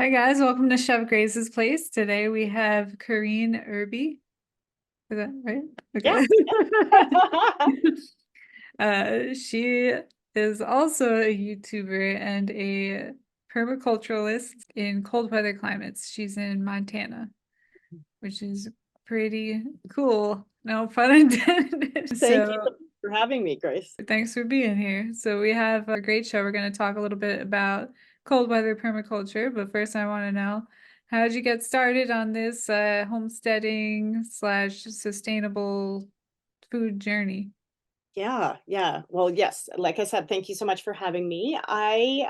Hi guys, welcome to Chef Grace's Place. Today we have Kareen Irby. Is that right? Yeah. Okay. She is also a YouTuber and a permaculturalist in cold weather climates. She's in Montana, which is pretty cool. No pun intended. Thank you So for having me, Grace. thanks for being here. So we have a great show. We're going to talk a little bit about cold weather permaculture, but first I want to know, how did you get started on this homesteading slash sustainable food journey? Yeah. Well, yes, like I said, thank you so much for having me. I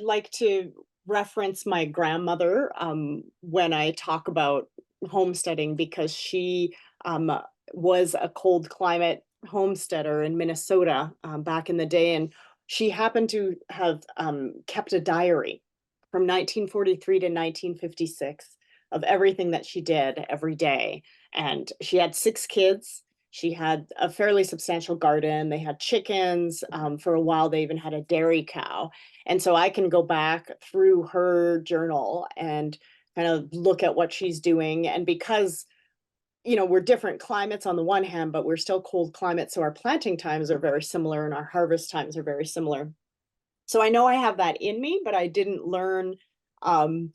like to reference my grandmother when I talk about homesteading because she was a cold climate homesteader in Minnesota back in the day, and she happened to have kept a diary from 1943 to 1956 of everything that she did every day. And she had 6 kids. She had a fairly substantial garden. They had chickens. For a while, they even had a dairy cow. And so I can go back through her journal and kind of look at what she's doing. And because, we're different climates on the one hand, but we're still cold climates. So our planting times are very similar and our harvest times are very similar. So I know I have that in me, but I didn't learn um,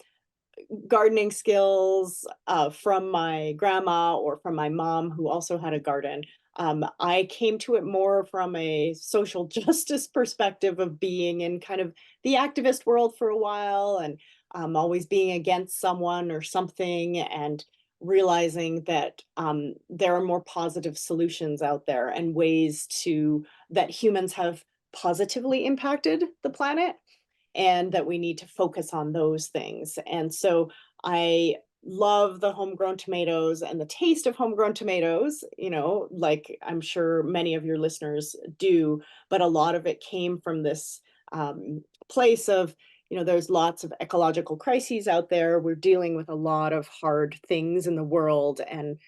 gardening skills from my grandma or from my mom, who also had a garden. I came to it more from a social justice perspective of being in kind of the activist world for a while and always being against someone or something and realizing that there are more positive solutions out there and ways to that humans have positively impacted the planet and that we need to focus on those things. And so I love the homegrown tomatoes and the taste of homegrown tomatoes, like I'm sure many of your listeners do, but a lot of it came from this place of, there's lots of ecological crises out there. We're dealing with a lot of hard things in the world, and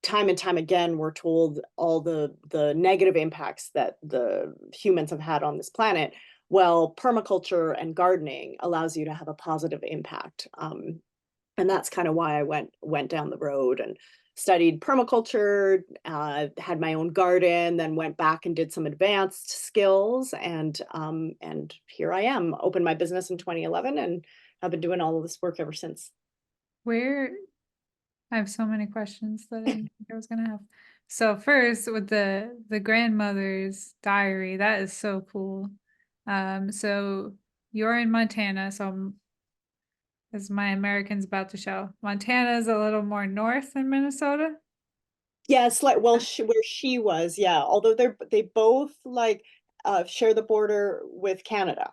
time again we're told all the negative impacts that the humans have had on this planet. Well, permaculture and gardening allows you to have a positive impact. And that's kind of why I went down the road and studied permaculture, had my own garden, then went back and did some advanced skills, and here I am. Opened my business in 2011, and I've been doing all of this work ever since. Where I have so many questions that I didn't think I was gonna have. So first with the grandmother's diary, that is so cool. So you're in Montana, so as my American's about to show, Montana is a little more north than Minnesota. Yeah, it's like, well, where she was, yeah. Although they both like share the border with Canada,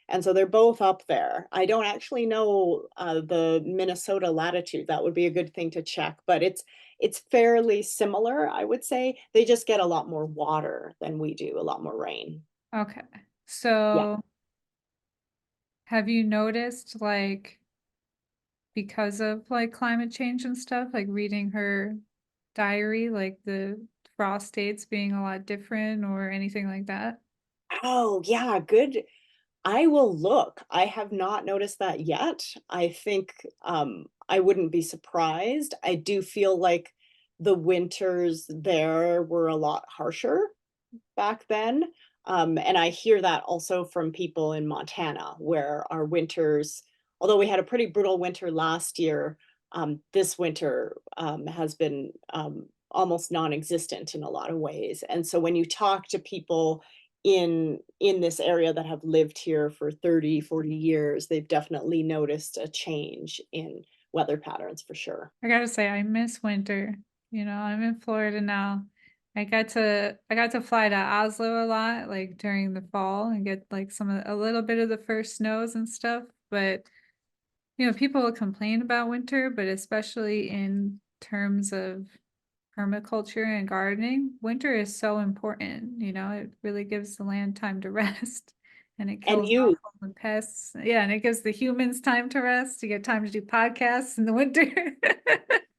and so they're both up there. I don't actually know the Minnesota latitude. That would be a good thing to check, but it's fairly similar, I would say. They just get a lot more water than we do, a lot more rain. Okay. Yeah. So have you noticed, like, because of like climate change and stuff, like reading her diary, like the frost dates being a lot different or anything like that? Oh, yeah, good. I will look. I have not noticed that yet. I think I wouldn't be surprised. I do feel like the winters there were a lot harsher back then. And I hear that also from people in Montana, where our winters, although we had a pretty brutal winter last year, this winter has been almost non-existent in a lot of ways. And so when you talk to people in this area that have lived here for 30, 40 years, they've definitely noticed a change in weather patterns for sure. I gotta say, I miss winter. I'm in Florida now. I got to fly to Oslo a lot, like during the fall, and get like a little bit of the first snows and stuff. But people will complain about winter, but especially in terms of permaculture and gardening, winter is so important. It really gives the land time to rest and it And kills off you, all the pests. Yeah, and it gives the humans time to rest, to get time to do podcasts in the winter.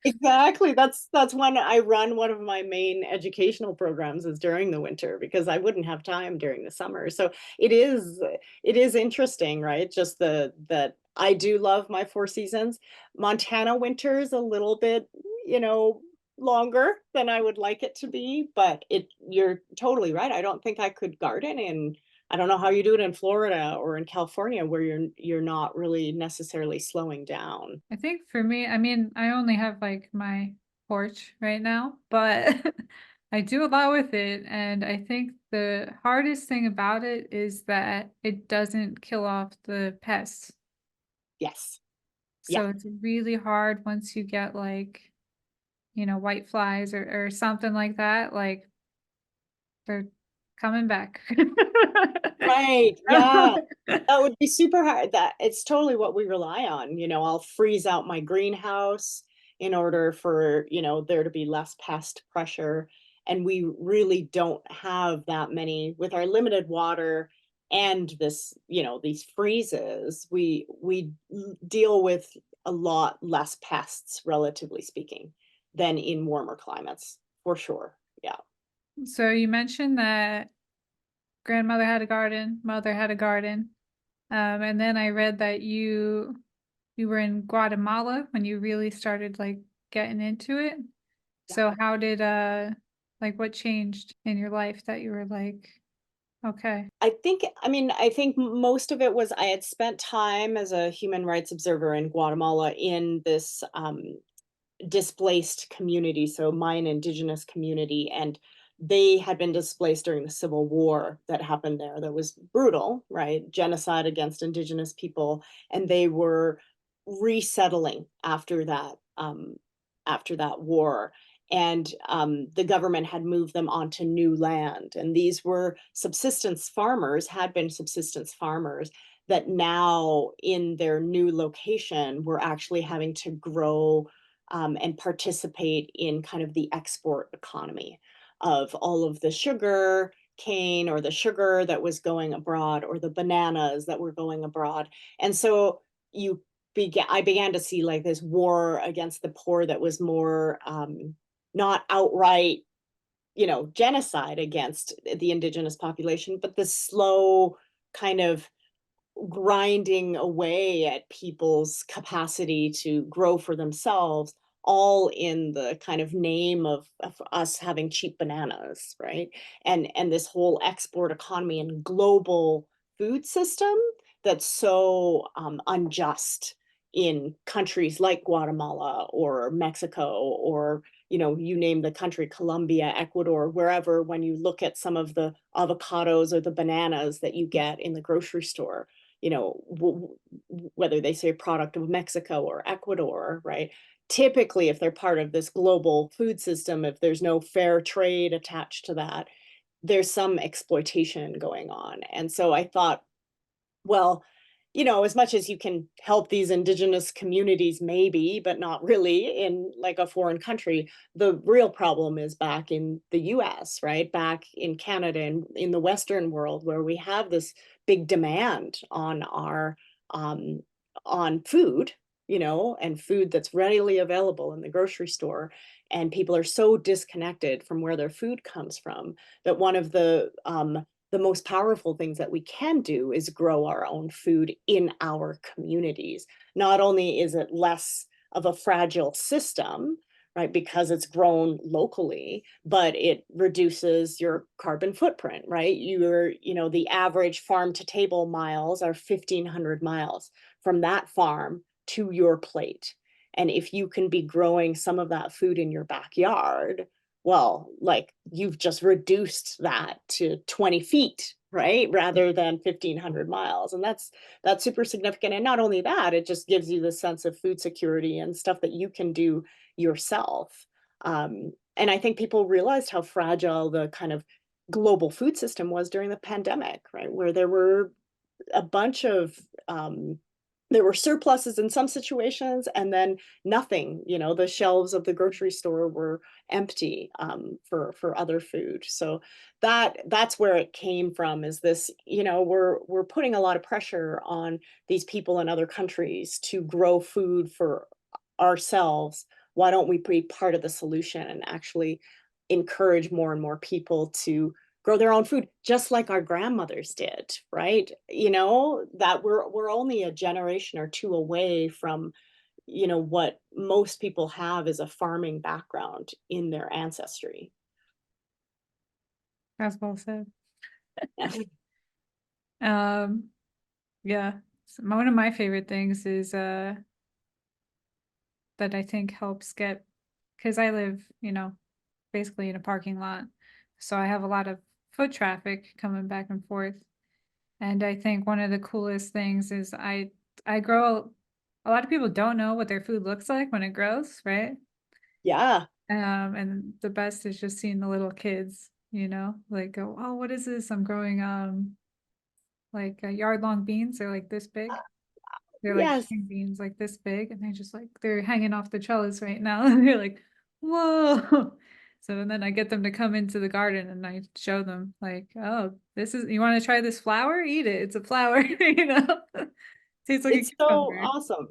Exactly. That's when I run one of my main educational programs is during the winter because I wouldn't have time during the summer. So it is interesting, right? Just the that I do love my four seasons. Montana winter is a little bit, you know, longer than I would like it to be, but it you're totally right. I don't think I could garden in I don't know how you do it in Florida or in California where you're not really necessarily slowing down. I think for me, I mean, I only have like my porch right now, but I do a lot with it. And I think the hardest thing about it is that it doesn't kill off the pests. Yes. Yeah. So it's really hard once you get like, white flies or something like that. Like they're coming back. Right, yeah. That would be super hard. That it's totally what we rely on, I'll freeze out my greenhouse in order for, there to be less pest pressure, and we really don't have that many with our limited water and this, these freezes, we deal with a lot less pests, relatively speaking, than in warmer climates, for sure, yeah. So you mentioned that grandmother had a garden, mother had a garden. And then I read that you were in Guatemala when you really started like getting into it. So how did like what changed in your life that you were like, okay. I think most of it was I had spent time as a human rights observer in Guatemala in this displaced community, so Mayan indigenous community, and they had been displaced during the civil war that happened there. That was brutal, right? Genocide against indigenous people, and they were resettling after that war. And the government had moved them onto new land, and these were subsistence farmers, had been subsistence farmers that now in their new location were actually having to grow and participate in kind of the export economy of all of the sugar cane or the sugar that was going abroad or the bananas that were going abroad. And so you I began to see like this war against the poor that was more not outright, genocide against the indigenous population, but the slow kind of grinding away at people's capacity to grow for themselves, all in the kind of name of us having cheap bananas, right? And this whole export economy and global food system that's so unjust in countries like Guatemala or Mexico or you name the country, Colombia, Ecuador, wherever, when you look at some of the avocados or the bananas that you get in the grocery store, whether they say product of Mexico or Ecuador, right? Typically, if they're part of this global food system, if there's no fair trade attached to that, there's some exploitation going on. And so I thought, well, as much as you can help these indigenous communities, maybe, but not really in like a foreign country, the real problem is back in the US, right? Back in Canada and in the Western world where we have this big demand on our um on food, and food that's readily available in the grocery store. And people are so disconnected from where their food comes from that one of the most powerful things that we can do is grow our own food in our communities. Not only is it less of a fragile system, right, because it's grown locally, but it reduces your carbon footprint, right? The average farm to table miles are 1,500 miles from that farm to your plate. And if you can be growing some of that food in your backyard, well, like you've just reduced that to 20 feet, right? Rather than 1,500 miles. And that's super significant. And not only that, it just gives you the sense of food security and stuff that you can do yourself. And I think people realized how fragile the kind of global food system was during the pandemic, right? Where there were a bunch of there were surpluses in some situations and then nothing, the shelves of the grocery store were empty for other food. So that's where it came from, is this, we're putting a lot of pressure on these people in other countries to grow food for ourselves why don't we be part of the solution and actually encourage more and more people to grow their own food, just like our grandmothers did, right? You know, that we're only a generation or two away from, you know, what most people have is a farming background in their ancestry. That's well said. Yeah. Um, yeah. One of my favorite things is that I think helps get, because I live, basically in a parking lot. So I have a lot of foot traffic coming back and forth. And I think one of the coolest things is I grow, a lot of people don't know what their food looks like when it grows, right? Yeah. And the best is just seeing the little kids, like go, oh, what is this? I'm growing like yard long beans. They're like this big. They're like Yes. string beans like this big, and they're just like they're hanging off the trellis right now. And they're like, whoa. So and then I get them to come into the garden and I show them like, oh, this is, you want to try this flower? Eat it. It's a flower, Tastes like a It's so cucumber. awesome.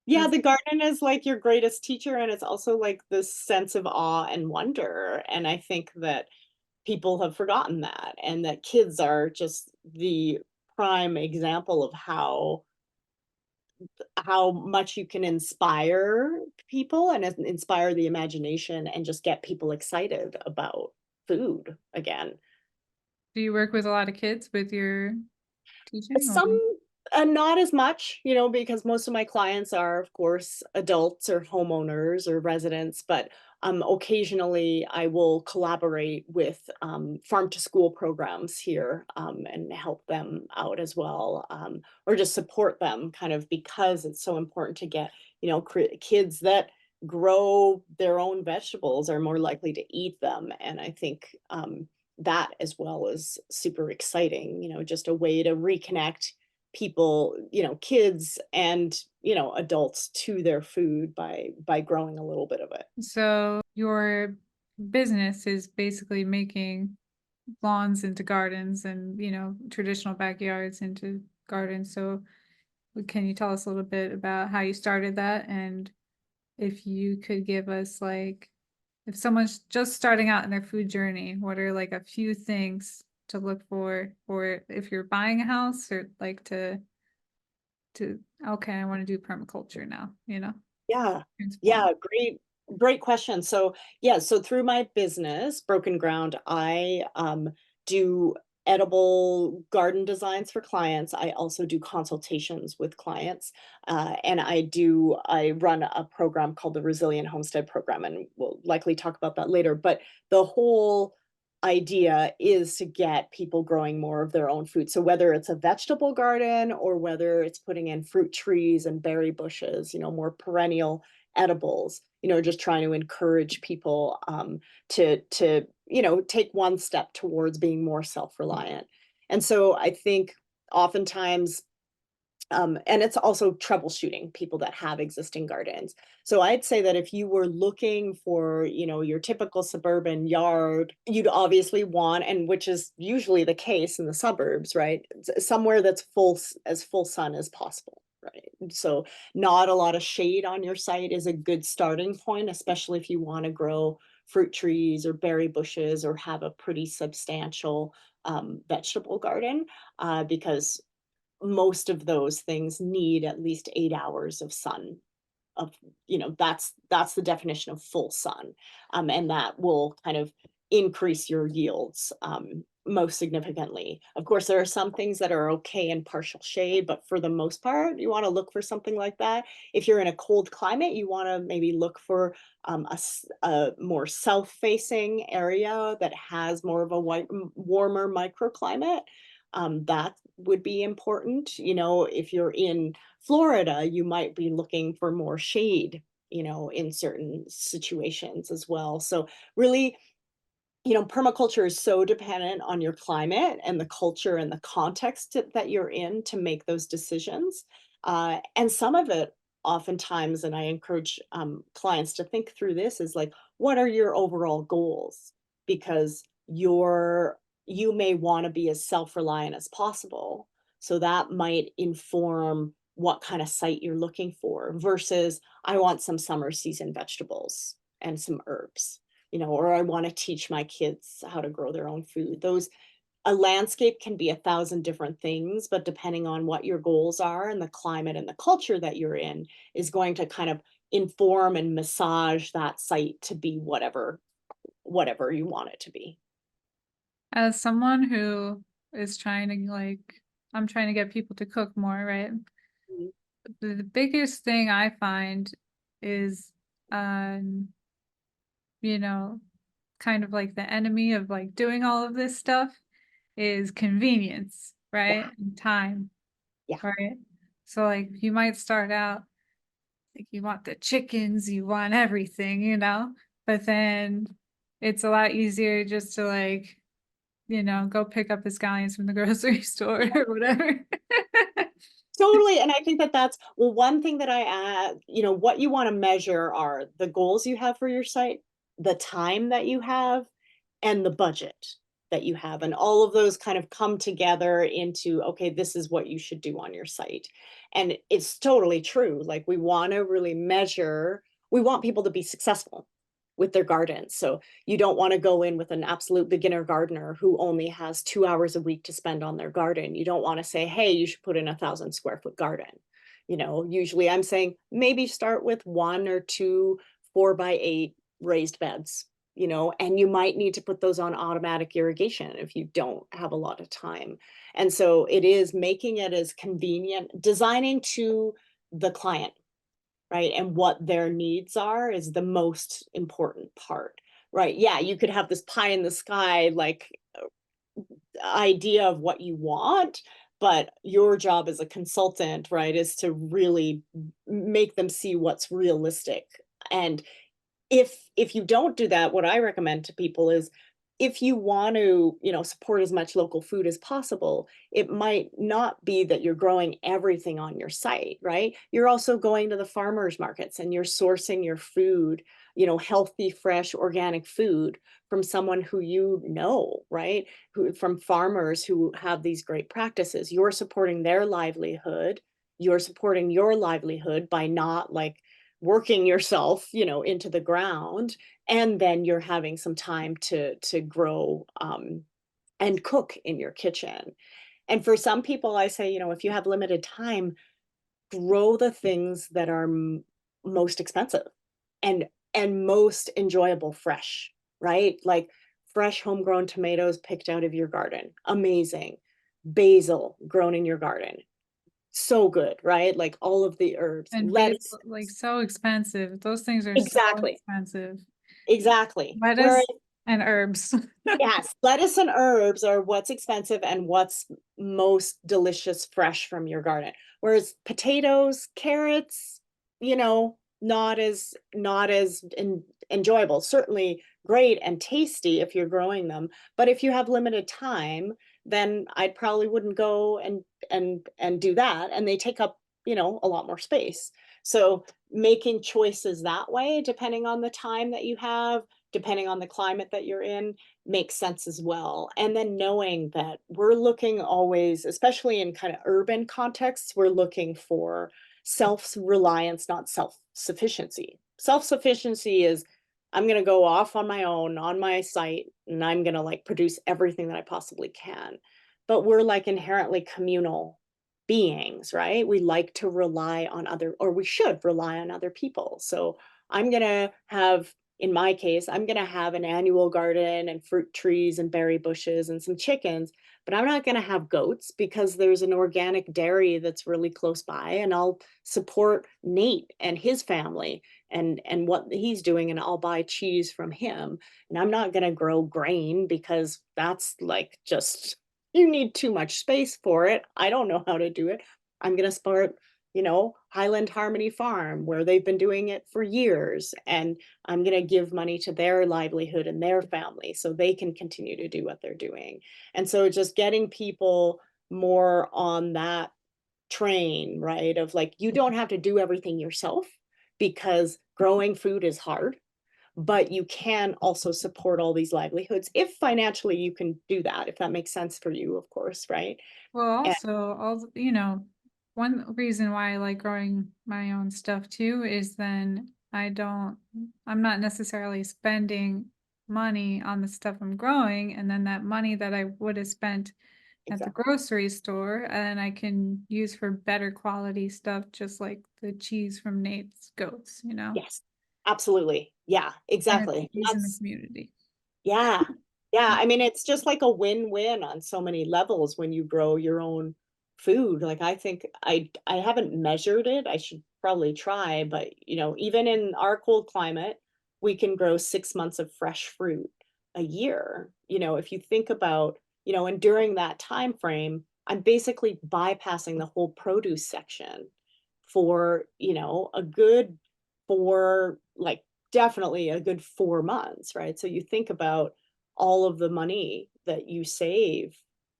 Yeah, That's the garden is like your greatest teacher, and it's also like this sense of awe and wonder, and I think that people have forgotten that, and that kids are just the prime example of how much you can inspire people and inspire the imagination and just get people excited about food again. Do you work with a lot of kids with your teaching or? Some not as much, you know, because most of my clients are, of course, adults or homeowners or residents, but occasionally I will collaborate with farm to school programs here and help them out as well, or just support them kind of because it's so important to get, you know, kids that grow their own vegetables are more likely to eat them. And I think that as well is super exciting, you know, just a way to reconnect people, you know, kids and, you know, adults to their food by growing a little bit of it. So your business is basically making lawns into gardens and, traditional backyards into gardens. So can you tell us a little bit about how you started that? And if you could give us like, if someone's just starting out in their food journey, what are like a few things to look for, or if you're buying a house or like to okay, I want to do permaculture now, Yeah. transform. Yeah, great question. So, yeah, so through my business, Broken Ground, I do edible garden designs for clients. I also do consultations with clients. And I run a program called the Resilient Homestead Program, and we'll likely talk about that later. But the whole idea is to get people growing more of their own food. So whether it's a vegetable garden or whether it's putting in fruit trees and berry bushes, you know, more perennial edibles, you know, just trying to encourage people to you know, take one step towards being more self-reliant. And so I think oftentimes and it's also troubleshooting people that have existing gardens. So I'd say that if you were looking for, you know, your typical suburban yard, you'd obviously want, and which is usually the case in the suburbs, right? Somewhere that's as full sun as possible, right? So not a lot of shade on your site is a good starting point, especially if you want to grow fruit trees or berry bushes or have a pretty substantial vegetable garden, because most of those things need at least 8 hours of sun of, you know, that's the definition of full sun, and that will kind of increase your yields most significantly. Of course, there are some things that are okay in partial shade, but for the most part, you want to look for something like that. If you're in a cold climate, you want to maybe look for a more south-facing area that has more of a warmer microclimate. That would be important. You know, if you're in Florida, you might be looking for more shade, you know, in certain situations as well. So really, you know, permaculture is so dependent on your climate and the culture and the context that you're in to make those decisions. And some of it, oftentimes, and I encourage clients to think through this, is like, what are your overall goals? Because you may want to be as self-reliant as possible. So that might inform what kind of site you're looking for versus I want some summer season vegetables and some herbs, or I want to teach my kids how to grow their own food. Those A landscape can be a thousand different things, but depending on what your goals are and the climate and the culture that you're in is going to kind of inform and massage that site to be whatever you want it to be. As someone who is trying to like, I'm trying to get people to cook more, right? Mhm. The biggest thing I find is, um, you know, kind of like the enemy of like doing all of this stuff is convenience, Yeah, right? And time, yeah. right? So like you might start out like you want the chickens, you want everything, but then it's a lot easier just to like, go pick up the scallions from the grocery store or whatever. Totally, and I think that that's well, one thing that I add, what you wanna measure are the goals you have for your site, the time that you have, and the budget that you have, and all of those kind of come together into, "Okay, this is what you should do on your site." And it's totally true, like, we want people to be successful with their gardens, so you don't wanna go in with an absolute beginner gardener who only has 2 hours a week to spend on their garden. You don't wanna say, "Hey, you should put in a 1,000 square foot garden." Usually I'm saying maybe start with 1 or 2 4 by 8 raised beds, and you might need to put those on automatic irrigation if you don't have a lot of time. And so it is making it as convenient, designing to the client, right? And what their needs are is the most important part, right? Yeah, you could have this pie in the sky, like idea of what you want, but your job as a consultant, right, is to really make them see what's realistic. And if you don't do that, what I recommend to people is if you want to, support as much local food as possible, it might not be that you're growing everything on your site, right? You're also going to the farmers markets and you're sourcing your food, healthy, fresh, organic food from someone who right? From farmers who have these great practices. You're supporting their livelihood. You're supporting your livelihood by not like working yourself, into the ground, and then you're having some time to grow, and cook in your kitchen. And for some people, I say, if you have limited time, grow the things that are most expensive and most enjoyable fresh, right? Like fresh homegrown tomatoes picked out of your garden, amazing. Basil grown in your garden, so good, right? Like all of the herbs, And lettuce. basil, like, so expensive. Those things are so Exactly. expensive. Exactly. Whereas Lettuce and herbs. yes, lettuce and herbs are what's expensive and what's most delicious fresh from your garden. Whereas potatoes, carrots, not as enjoyable. Certainly great and tasty if you're growing them, but if you have limited time, then I probably wouldn't go and do that, and they take up, a lot more space. So, making choices that way, depending on the time that you have, depending on the climate that you're in, makes sense as well. And then knowing that we're looking always, especially in kind of urban contexts, we're looking for self-reliance, not self-sufficiency. Self-sufficiency is I'm going to go off on my own on my site and I'm going to like produce everything that I possibly can. But we're like inherently communal beings, right? We like to rely on other, or we should rely on other people. So I'm going to have in my case, I'm going to have an annual garden and fruit trees and berry bushes and some chickens, but I'm not going to have goats because there's an organic dairy that's really close by and I'll support Nate and his family and what he's doing and I'll buy cheese from him. And I'm not going to grow grain because that's like just you need too much space for it. I don't know how to do it. I'm going to start Highland Harmony Farm, where they've been doing it for years. And I'm going to give money to their livelihood and their family so they can continue to do what they're doing. And so just getting people more on that train, right? Of like, you don't have to do everything yourself because growing food is hard, but you can also support all these livelihoods if financially you can do that, if that makes sense for you, of course, right? Well, And also, One reason why I like growing my own stuff too is then I'm not necessarily spending money on the stuff I'm growing, and then that money that I would have spent at the Exactly. grocery store, and I can use for better quality stuff, just like the cheese from Nate's Goats, you know? Yes, absolutely. Yeah, And it's exactly. And using the that's community. yeah. Yeah, I mean, it's just like a win-win on so many levels when you grow your own food. Like, I think I haven't measured it, I should probably try, but, even in our cold climate, we can grow 6 months of fresh fruit a year. If you think about, and during that time frame, I'm basically bypassing the whole produce section for, a good 4, like, definitely a good 4 months, right? So you think about all of the money that you save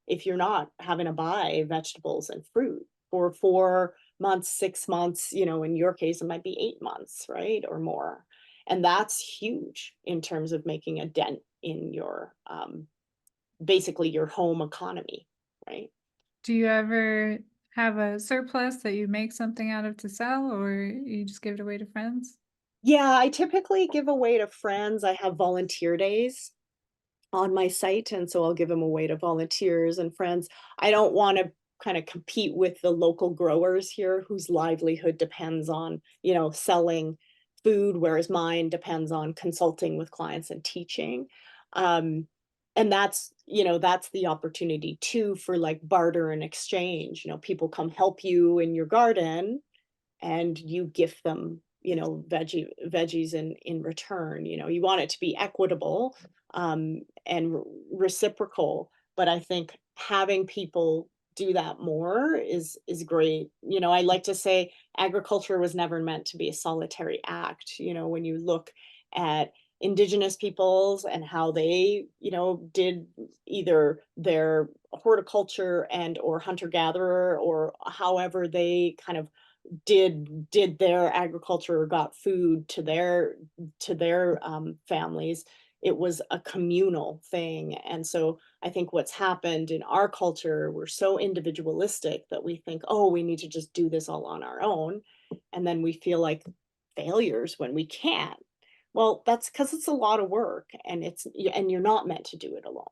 if you're not having to buy vegetables and fruit for 4 months, 6 months, in your case, it might be 8 months, right? Or more. And that's huge in terms of making a dent in your, basically your home economy, right? Do you ever have a surplus that you make something out of to sell, or you just give it away to friends? Yeah, I typically give away to friends. I have volunteer days on my site, and so I'll give them away to volunteers and friends. I don't wanna kinda compete with the local growers here whose livelihood depends on, selling food, whereas mine depends on consulting with clients and teaching. Um, and that's the opportunity too for, like, barter and exchange. People come help you in your garden, and you gift them, veggies in return. You want it to be equitable, and reciprocal, but I think having people do that more is great. I like to say agriculture was never meant to be a solitary act. When you look at indigenous peoples and how they, did either their horticulture and or hunter gatherer, or however they kind of did their agriculture or got food to their families. It was a communal thing. And so I think what's happened in our culture, we're so individualistic that we think, oh, we need to just do this all on our own, and then we feel like failures when we can't. Well, that's because it's a lot of work, and you're not meant to do it alone.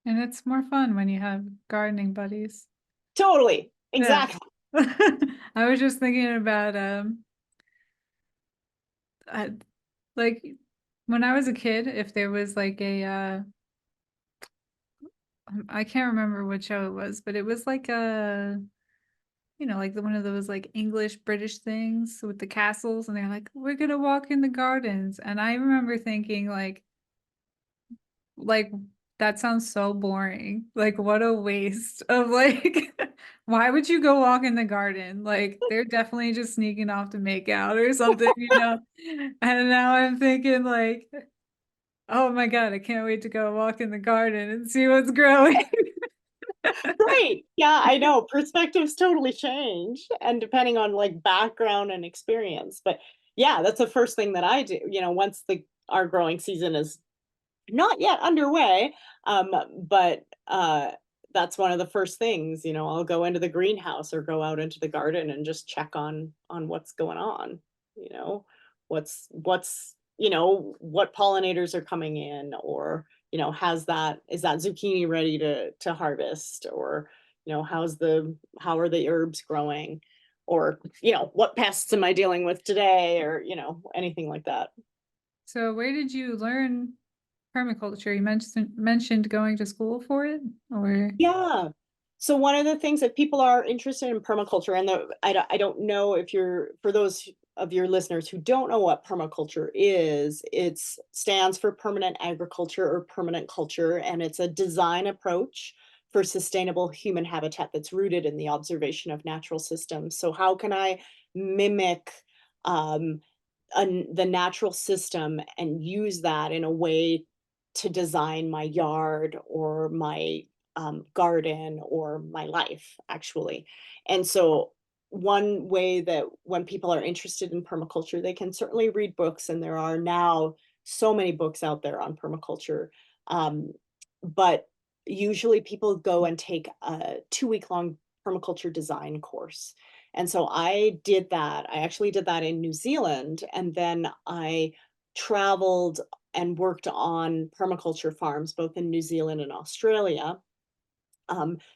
And it's more fun when you have gardening buddies. Totally, Yeah. exactly. I was just thinking about, I like, when I was a kid, if there was like I can't remember what show it was, but it was like like one of those like English British things with the castles, and they're like, we're gonna walk in the gardens. And I remember thinking like that sounds so boring. Like what a waste of like why would you go walk in the garden? Like they're definitely just sneaking off to make out or something, you know? And now I'm thinking like, oh my God, I can't wait to go walk in the garden and see what's growing. Right. Yeah, I know. Perspectives totally change, and depending on like background and experience. But yeah, that's the first thing that I do. Once the our growing season is not yet underway, but that's one of the first things. I'll go into the greenhouse or go out into the garden and just check on what's going on. You know, what pollinators are coming in, or has that is that zucchini ready to harvest, or how are the herbs growing, or what pests am I dealing with today, or anything like that. So where did you learn permaculture? You mentioned going to school for it, or Yeah. So one of the things that people are interested in permaculture, and I don't know if you're for those of your listeners who don't know what permaculture is, it stands for permanent agriculture or permanent culture, and it's a design approach for sustainable human habitat that's rooted in the observation of natural systems. So how can I mimic um, the natural system and use that in a way to design my yard or my garden or my life, actually. And so, one way that when people are interested in permaculture, they can certainly read books, and there are now so many books out there on permaculture. Um, but usually, people go and take a 2 week long permaculture design course. And so I did that. I actually did that in New Zealand. And then I traveled and worked on permaculture farms, both in New Zealand and Australia,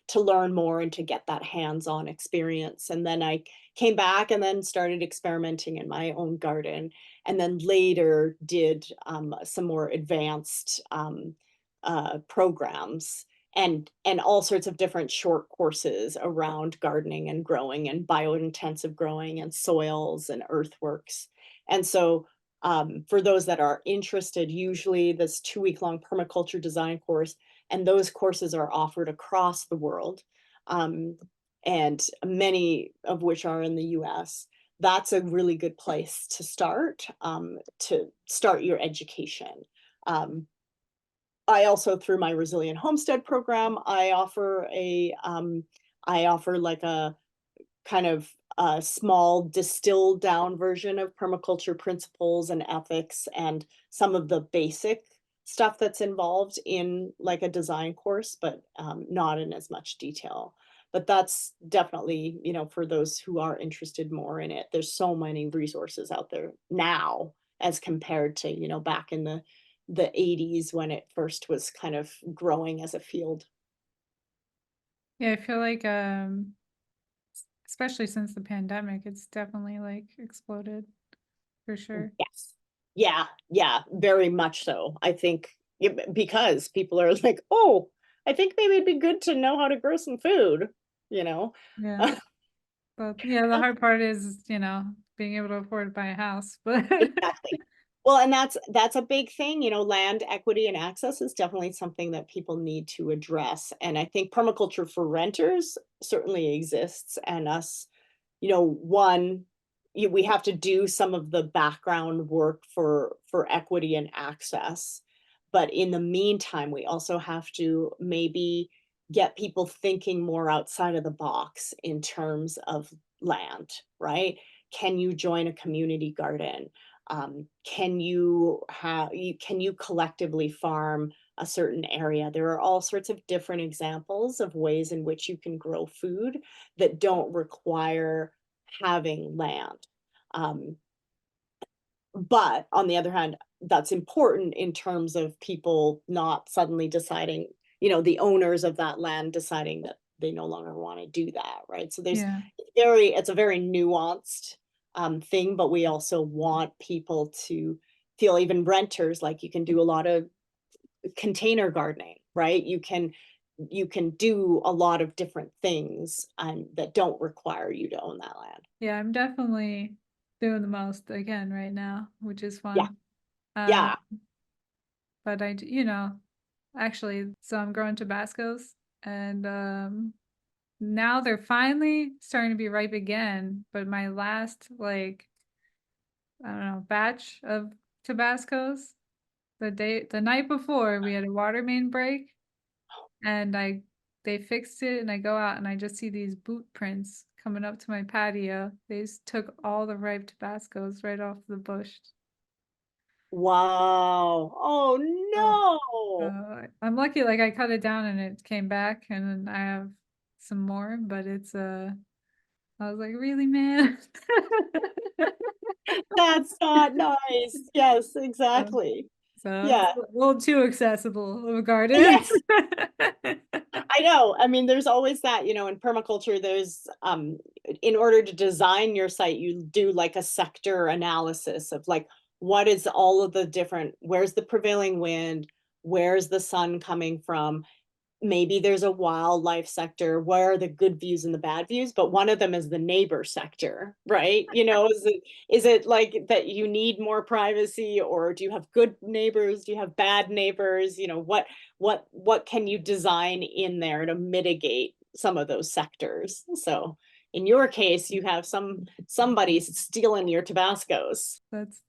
to learn more and to get that hands-on experience. And then I came back and then started experimenting in my own garden, and then later did some more advanced programs and all sorts of different short courses around gardening and growing and biointensive growing and soils and earthworks. And so for those that are interested, usually this 2 week long permaculture design course, and those courses are offered across the world, um, and many of which are in the US. That's a really good place to start your education. Um, I also, through my Resilient Homestead program, I offer like a kind of a small distilled down version of permaculture principles and ethics and some of the basic stuff that's involved in like a design course, but not in as much detail. But that's definitely, for those who are interested more in it, there's so many resources out there now as compared to, back in the 80s when it first was kind of growing as a field. Yeah, I feel like especially since the pandemic, it's definitely like exploded for sure. Yes. Yeah, yeah, very much so. I think because people are like, "Oh, I think maybe it'd be good to know how to grow some food," you know? Yeah. But yeah, the hard part is, being able to afford to buy a house. But Exactly. Well, and that's a big thing, land equity and access is definitely something that people need to address, and I think permaculture for renters certainly exists, and us, one, we have to do some of the background work for equity and access, but in the meantime, we also have to maybe get people thinking more outside of the box in terms of land, right? Can you join a community garden? Can you collectively farm a certain area? There are all sorts of different examples of ways in which you can grow food that don't require having land. Um, but on the other hand, that's important in terms of people not suddenly deciding, the owners of that land deciding that they no longer want to do that, right? So yeah. it's a very nuanced thing, but we also want people to feel, even renters, like you can do a lot of container gardening, right? You can do a lot of different things that don't require you to own that land. Yeah, I'm definitely doing the most again right now, which is Yeah, fun. Uh, yeah. but actually, so I'm growing Tabascos, and now they're finally starting to be ripe again. But my last, like, I don't know, batch of Tabascos, the night before, we had a water main break, and they fixed it, and I go out and I just see these boot prints coming up to my patio. They just took all the ripe Tabascos right off the bush. Wow. Oh Oh, no. I'm lucky, like, I cut it down and it came back, and then I have some more, but I was like, "Really, man?" That's not nice. Yes, So exactly. so it's Yeah. a little too accessible of a garden. Yes. I know. I mean, there's always that, in permaculture, there's in order to design your site, you do like a sector analysis of like what is all of the different, where's the prevailing wind, where's the sun coming from, maybe there's a wildlife sector, where are the good views and the bad views, but one of them is the neighbor sector, right? Is it like that you need more privacy, or do you have good neighbors, do you have bad neighbors? What can you design in there to mitigate some of those sectors? So in your case, you have somebody stealing your Tabascos. That's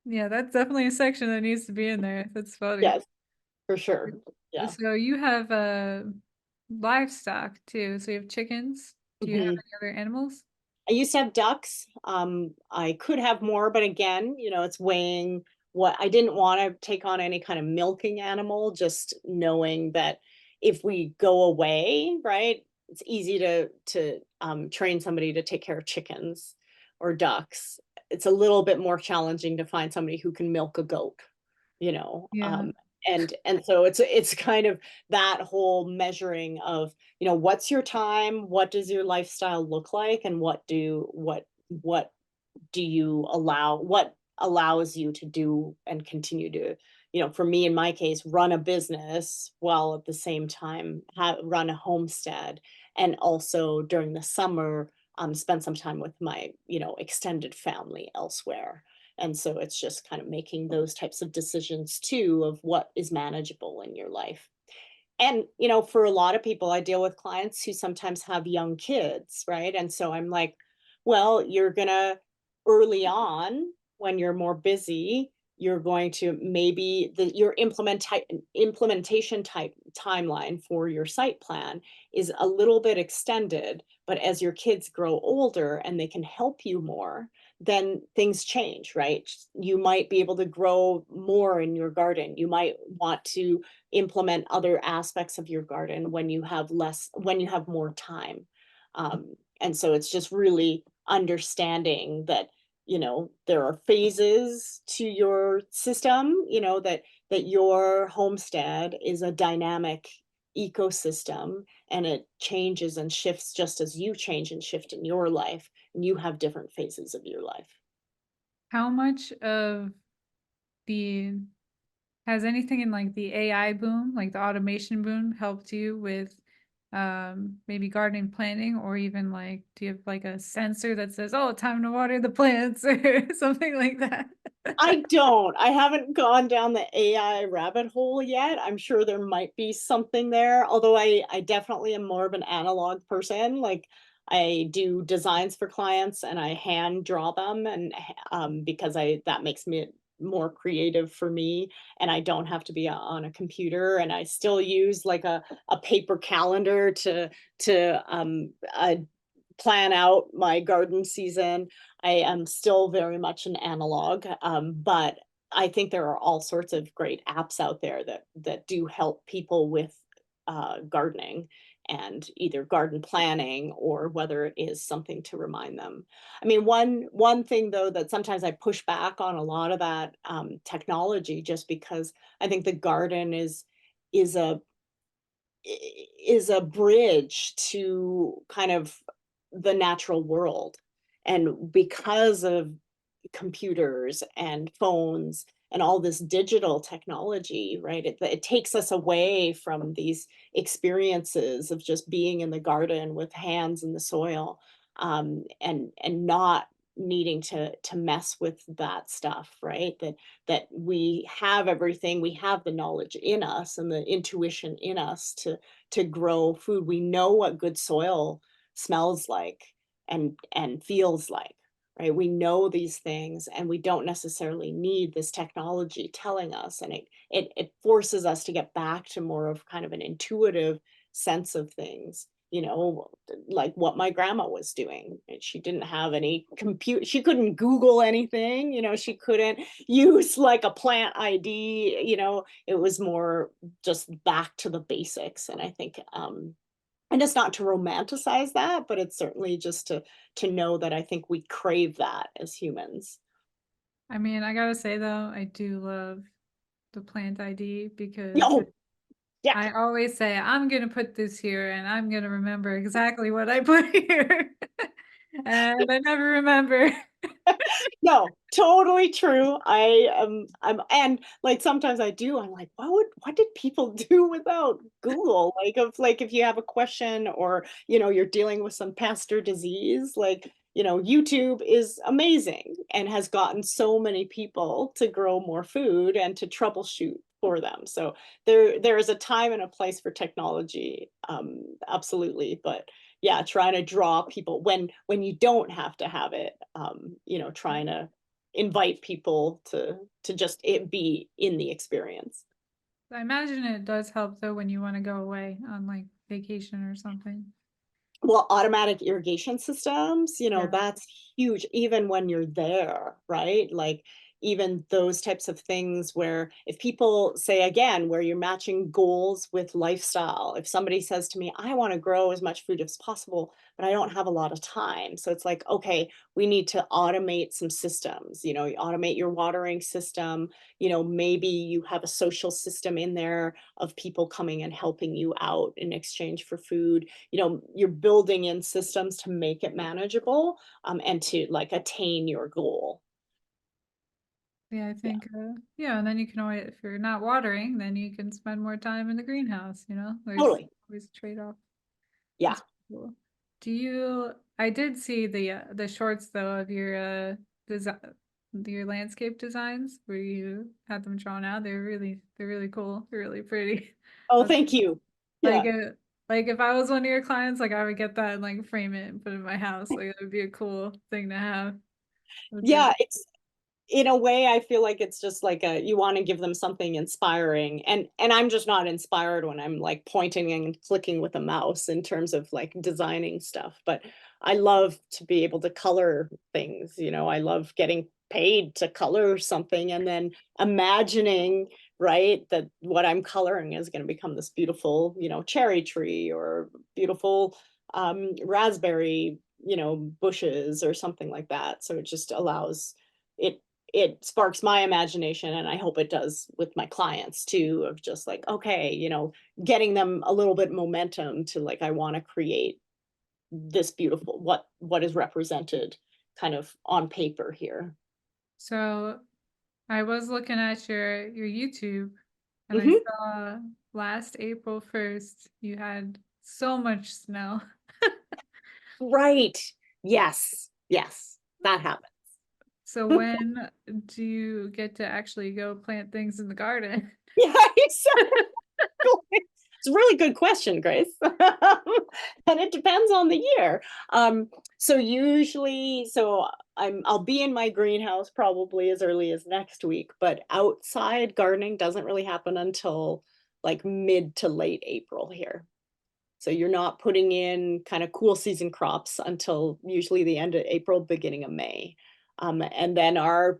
Yeah, that's definitely a section that needs to be in there. That's funny. Yes, for sure. Yeah. So you have livestock too. So you have chickens. Do you have Mhm. any other animals? I used to have ducks. I could have more, but again, it's weighing what I didn't want to take on any kind of milking animal, just knowing that if we go away, right? it's easy to train somebody to take care of chickens or ducks. It's a little bit more challenging to find somebody who can milk a goat, you know, Yeah. and so it's kind of that whole measuring of, what's your time, what does your lifestyle look like, and what do you allow what allows you to do and continue to, for me, in my case, run a business while at the same time run a homestead, and also during the summer, spend some time with my, extended family elsewhere. And so it's just kind of making those types of decisions too, of what is manageable in your life. And, for a lot of people, I deal with clients who sometimes have young kids, right? And so I'm like, well, you're gonna early on, when you're more busy, you're going to maybe your implementation type timeline for your site plan is a little bit extended, but as your kids grow older and they can help you more, then things change, right? You might be able to grow more in your garden. You might want to implement other aspects of your garden when you have more time. And so it's just really understanding that, there are phases to your system, that your homestead is a dynamic ecosystem, and it changes and shifts just as you change and shift in your life, and you have different phases of your life. How much of the has anything in like the AI boom, like the automation boom, helped you with maybe gardening planning, or even like do you have like a sensor that says, "Oh, time to water the plants," or something like that? I don't. I haven't gone down the AI rabbit hole yet. I'm sure there might be something there, although I definitely am more of an analog person. Like, I do designs for clients and I hand draw them, and because I that makes me more creative for me, and I don't have to be on a computer, and I still use like a paper calendar to plan out my garden season. I am still very much an analog, but I think there are all sorts of great apps out there that do help people with gardening, and either garden planning, or whether it is something to remind them. I mean, one thing though that sometimes I push back on a lot of that technology, just because I think the garden is a is a bridge to kind of the natural world. And because of computers and phones and all this digital technology, right? It takes us away from these experiences of just being in the garden with hands in the soil, and not needing to mess with that stuff, right? That we have everything, we have the knowledge in us and the intuition in us to grow food. We know what good soil smells like and feels like, right? We know these things, and we don't necessarily need this technology telling us, and it forces us to get back to more of kind of an intuitive sense of things, like what my grandma was doing. And she didn't have any compute, she couldn't Google anything, she couldn't use like a plant ID, it was more just back to the basics. And I think and it's not to romanticize that, but it's certainly just to know that I think we crave that as humans. I mean, I gotta say though, I do love the plant ID Yeah, because oh, yeah. I always say, I'm gonna put this here and I'm gonna remember exactly what I put here. And I never remember. No, totally true. I'm and like sometimes I do, I'm like, what did people do without Google? Like if you have a question, or you're dealing with some pest or disease, like, YouTube is amazing and has gotten so many people to grow more food and to troubleshoot for them. So there is a time and a place for technology. Absolutely. But yeah, trying to draw people when you don't have to have it, trying to invite people to just it be in the experience. I imagine it does help though when you want to go away on like vacation or something. Well, automatic irrigation systems, Yeah. that's huge even when you're there, right? Like, even those types of things where if people say, again, where you're matching goals with lifestyle, if somebody says to me, I want to grow as much food as possible, but I don't have a lot of time. So it's like, okay, we need to automate some systems, you know, you automate your watering system, you know, maybe you have a social system in there of people coming and helping you out in exchange for food. You know, you're building in systems to make it manageable, and to like attain your goal. Yeah, I Yeah, think, yeah, and then you can always, if you're not watering, then you can spend more time in the greenhouse, you know? There's totally. always a trade-off. Yeah. That's cool. Do you, I did see the shorts though of your design, your landscape designs where you had them drawn out. They're really cool. They're really pretty. Oh, I was thank you. like, Yeah. like if I was one of your clients, like I would get that and like frame it and put it in my house. Like it would be a cool thing to have. That's really Yeah, it's in a way, I feel like it's just like a you wanna give them something inspiring, and I'm just not inspired when I'm, like, pointing and clicking with a mouse in terms of, like, designing stuff, but I love to be able to color things, you know, I love getting paid to color something and then imagining, right, that what I'm coloring is gonna become this beautiful, you know, cherry tree or beautiful, raspberry, you know, bushes or something like that, so it just allows it it sparks my imagination, and I hope it does with my clients too, of just like, okay, you know, getting them a little bit momentum to like, I want to create this beautiful what is represented kind of on paper here. so I was looking at your YouTube and I Hmm. saw last April 1st you had so much snow. Right. Yes. Yes. That happened. So when do you get to actually go plant things in the garden? Yeah, exactly. It's a really good question, Grace. And it depends on the year. So usually, I'll be in my greenhouse probably as early as next week, but outside gardening doesn't really happen until like mid to late April here. So you're not putting in kind of cool season crops until usually the end of April, beginning of May. And then our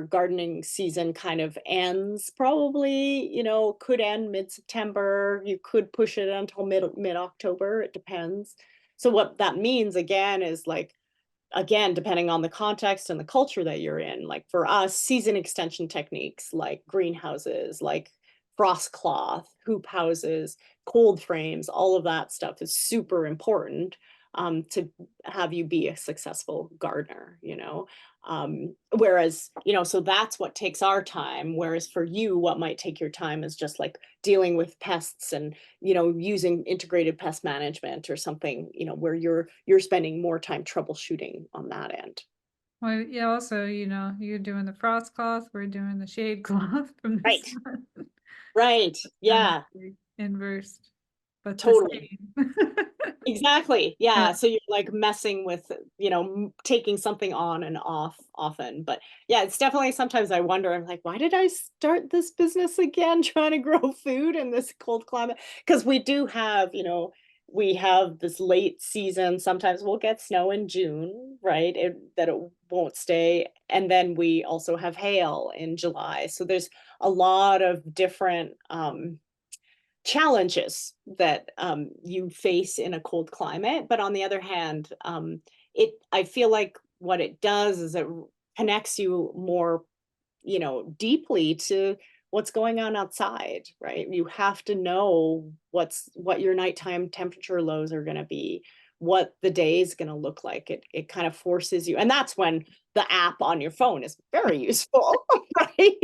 gardening season kind of ends probably, you know, could end mid-September. You could push it until mid-October. It depends. So what that means again is like again, depending on the context and the culture that you're in, like for us, season extension techniques like greenhouses, like frost cloth, hoop houses, cold frames, all of that stuff is super important to have you be a successful gardener, you know. Whereas, you know, so that's what takes our time. Whereas for you, what might take your time is just like dealing with pests and you know, using integrated pest management or something, you know, where you're spending more time troubleshooting on that end. Well, yeah, also, you're doing the frost cloth, we're doing the shade cloth from the Right. sun. Right. Kind of Yeah, like inversed, but the totally. same. Exactly. Yeah. Yeah. So you're like messing with, you know, taking something on and off often. But yeah, it's definitely sometimes I wonder, I'm like, why did I start this business again, trying to grow food in this cold climate? Because we do have, you know, we have this late season. Sometimes we'll get snow in June, right? That it won't stay. And then we also have hail in July. So there's a lot of different challenges that you face in a cold climate. But on the other hand, it I feel like what it does is it connects you more, you know, deeply to what's going on outside, right? You have to know what your nighttime temperature lows are going to be, what the day is going to look like. It kind of forces you, and that's when the app on your phone is very useful, right?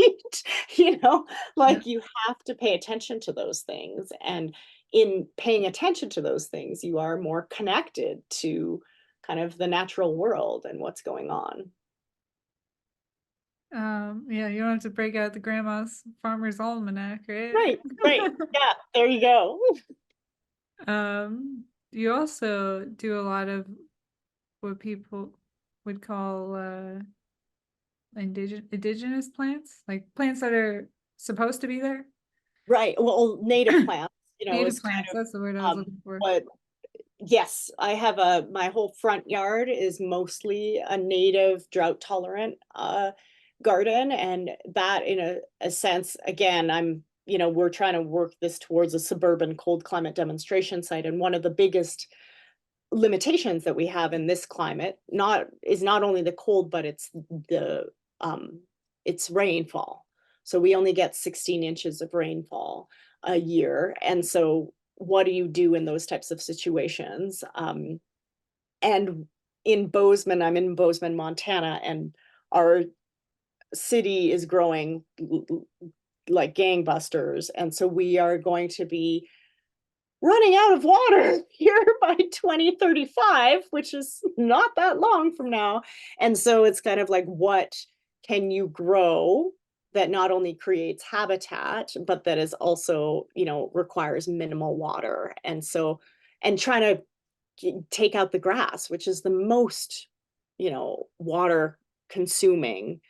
You know, Yeah. like you have to pay attention to those things, and in paying attention to those things, you are more connected to kind of the natural world and what's going on. Yeah, you don't have to break out the grandma's farmer's almanac, right? Right, right. Yeah, there you go. You also do a lot of what people would call indigenous plants, like plants that are supposed to be there. Right, well, native plants, you know, Native is kind plants, that's the word I of, was looking for. what yes, I have my whole front yard is mostly a native drought tolerant, garden. And that, in a sense, again, we're trying to work this towards a suburban cold climate demonstration site. And one of the biggest limitations that we have in this climate not only the cold, but the um it's rainfall. So we only get 16 inches of rainfall a year. And so what do you do in those types of situations? And I'm in Bozeman, Montana, and our city is growing like gangbusters. And so we are going to be running out of water here by 2035, which is not that long from now. And so it's kind of like, what can you grow that not only creates habitat, but that is also, requires minimal water? And so, and trying to take out the grass, which is the most, water consuming,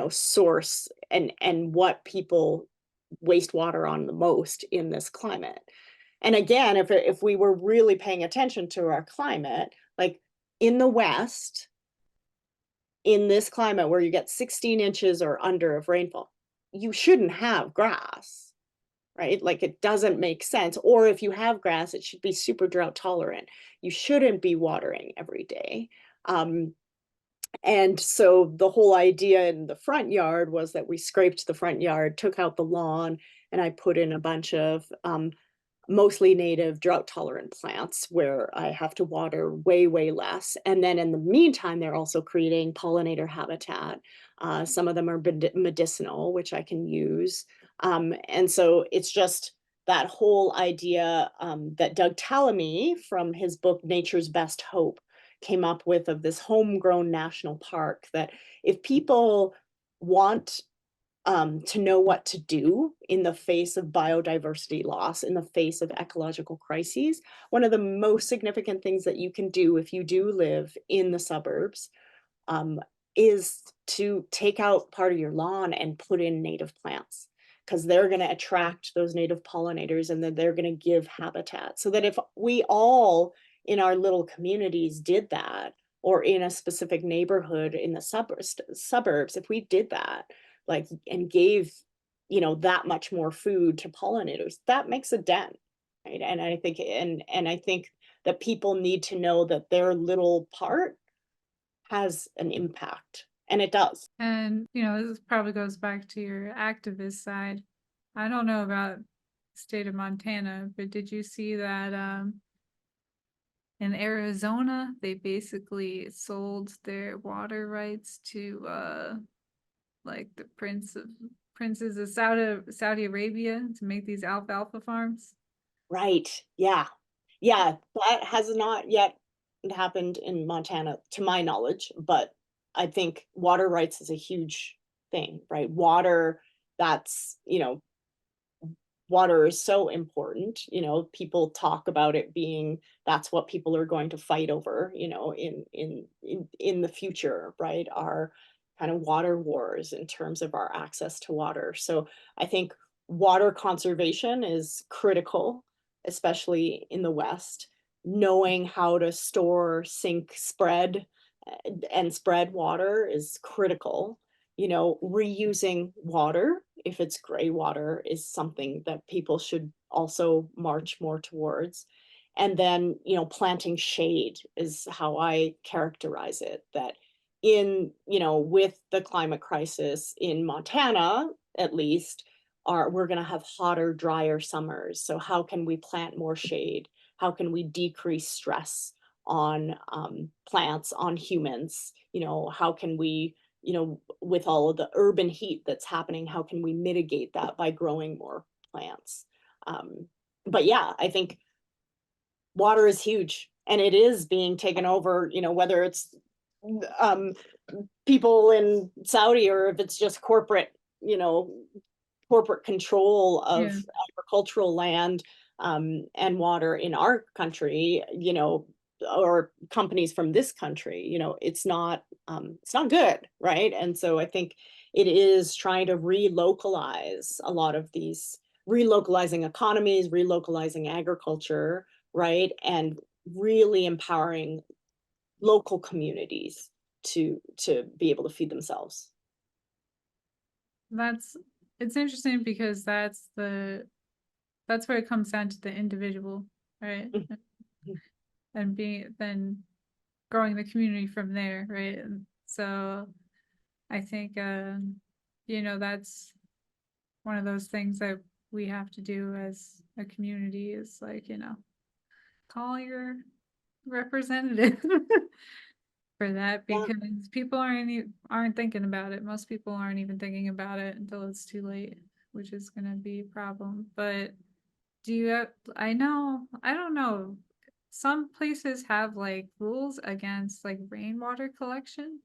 source, and what people waste water on the most in this climate. And again, if we were really paying attention to our climate, like in the West, in this climate where you get 16 inches or under of rainfall, you shouldn't have grass, right? Like it doesn't make sense. Or if you have grass, it should be super drought tolerant. You shouldn't be watering every day. Um, and so the whole idea in the front yard was that we scraped the front yard, took out the lawn, and I put in a bunch of mostly native drought tolerant plants where I have to water way, way less. And then in the meantime, they're also creating pollinator habitat. Some of them are medicinal, which I can use. And so it's just that whole idea that Doug Tallamy from his book, Nature's Best Hope, came up with, of this homegrown national park, that if people want to know what to do in the face of biodiversity loss, in the face of ecological crises. One of the most significant things that you can do if you do live in the suburbs um, is to take out part of your lawn and put in native plants, because they're going to attract those native pollinators, and then they're going to give habitat. So that if we all in our little communities did that, or in a specific neighborhood in the suburbs, if we did that, like, and gave, that much more food to pollinators, that makes a dent, right? And I think that people need to know that their little part has an impact, and it does. And, this probably goes back to your activist side. I don't know about the state of Montana, but did you see that in Arizona, they basically sold their water rights to like the princes of Saudi Arabia to make these alfalfa farms? Right. Yeah. Yeah, that has not yet happened in Montana, to my knowledge, but I think water rights is a huge thing, right? That's, water is so important. People talk about it being, that's what people are going to fight over, in the future, right? Our kind of water wars in terms of our access to water. So I think water conservation is critical, especially in the West. Knowing how to store, sink, and spread water is critical. Reusing water, if it's gray water, is something that people should also march more towards. And then, planting shade is how I characterize it. That with the climate crisis in Montana, at least, we're going to have hotter, drier summers. So how can we plant more shade? How can we decrease stress on plants, on humans? How can we, with all of the urban heat that's happening, how can we mitigate that by growing more plants? But yeah, I think water is huge, and it is being taken over, whether it's um, people in Saudi, or if it's just you know, corporate control of Yeah. agricultural land and water in our country, or companies from this country. It's not good, right? And so I think it is trying to relocalize a lot of these, relocalizing economies, relocalizing agriculture, right? And really empowering local communities to be able to feed themselves. That's it's interesting because that's where it comes down to the individual, right? Mhm. And being then growing the community from there, right? And so I think that's one of those things that we have to do as a community is like, call your representative for that Yeah. because people aren't thinking about it. Most people aren't even thinking about it until it's too late, which is going to be a problem. But do you have, I don't know. Some places have like rules against like rainwater collection.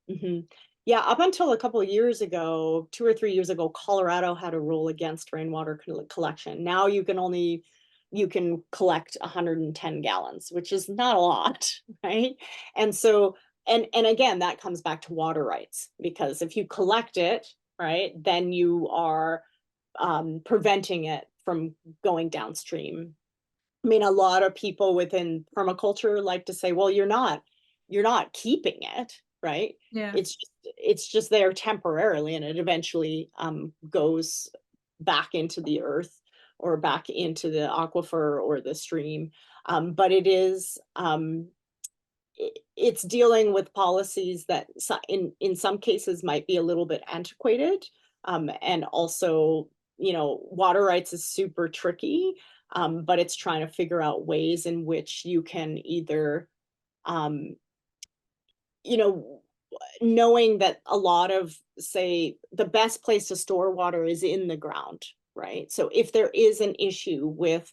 Mhm. Yeah, up until a couple of years ago, 2 or 3 years ago, Colorado had a rule against rainwater collection. Now you can collect 110 gallons, which is not a lot, right? And so and again, that comes back to water rights because if you collect it, right, then you are preventing it from going downstream. I mean, a lot of people within permaculture like to say, well, you're not keeping it, right? Yeah. It's just there temporarily and it eventually goes back into the earth or back into the aquifer or the stream. But it's dealing with policies that in some cases might be a little bit antiquated, and also water rights is super tricky, but it's trying to figure out ways in which you can either um, you know knowing that a lot of, say, the best place to store water is in the ground, right? So if there is an issue with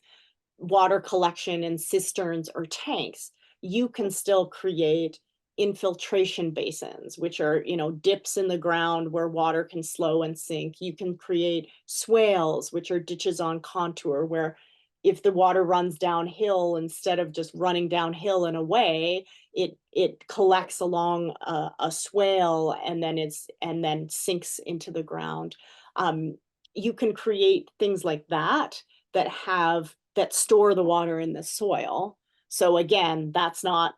water collection in cisterns or tanks, you can still create infiltration basins, which are, dips in the ground where water can slow and sink. You can create swales, which are ditches on contour where if the water runs downhill, instead of just running downhill and away, it collects along a swale and then sinks into the ground. Um, you can create things like that store the water in the soil. So again, that's not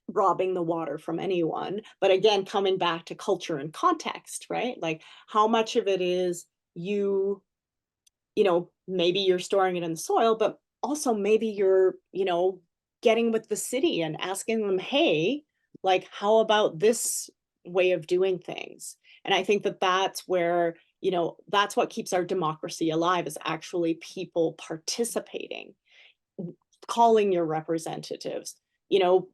robbing the water from anyone. But again, coming back to culture and context, right? Like how much of it is you, maybe you're storing it in the soil, but also maybe you're, getting with the city and asking them, hey, like, how about this way of doing things? And I think that that's where, that's what keeps our democracy alive is actually people participating, calling your representatives, you know,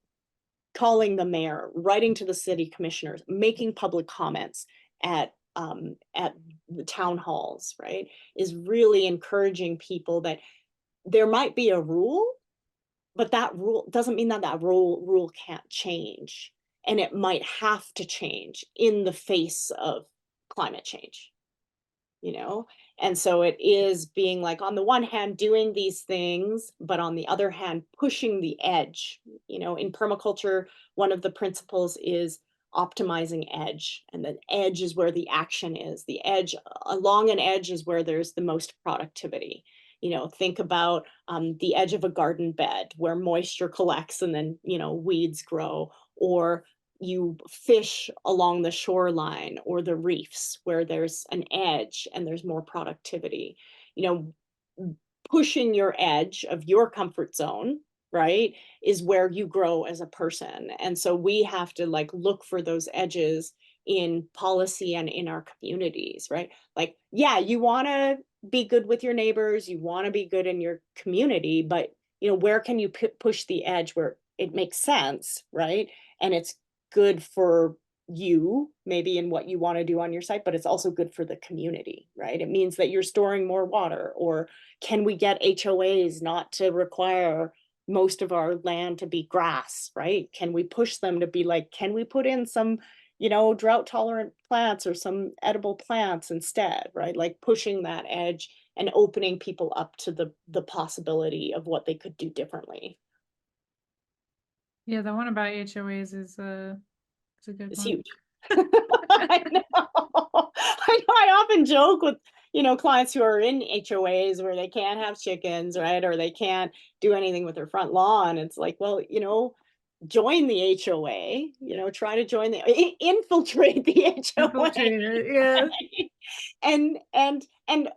calling the mayor, writing to the city commissioners, making public comments at the town halls, right? Is really encouraging people that there might be a rule, but that rule doesn't mean that that rule can't change, and it might have to change in the face of climate change, you know? And so it is being like, on the one hand, doing these things, but on the other hand, pushing the edge. In permaculture, one of the principles is optimizing edge, and the edge is where the action is. The edge, along an edge, is where there's the most productivity. Think about the edge of a garden bed where moisture collects and then, weeds grow, or you fish along the shoreline or the reefs where there's an edge and there's more productivity. You Pushing your edge of your comfort zone, right, is where you grow as a person. And so we have to like look for those edges in policy and in our communities, right? Like, yeah, you want to be good with your neighbors, you want to be good in your community, but where can you push the edge where it makes sense, right? And it's good for you, maybe in what you want to do on your site, but it's also good for the community, right? It means that you're storing more water. Or can we get HOAs not to require most of our land to be grass, right? Can we push them to be like, can we put in some, drought tolerant plants or some edible plants instead, right? Like pushing that edge and opening people up to the possibility of what they could do differently Yeah, the one about HOAs is a good is one. huge. I know. I know. I often joke with, clients who are in HOAs where they can't have chickens, right? Or they can't do anything with their front lawn. It's like, well, join the HOA, try to join infiltrate the HOA. Infiltrated, yeah. And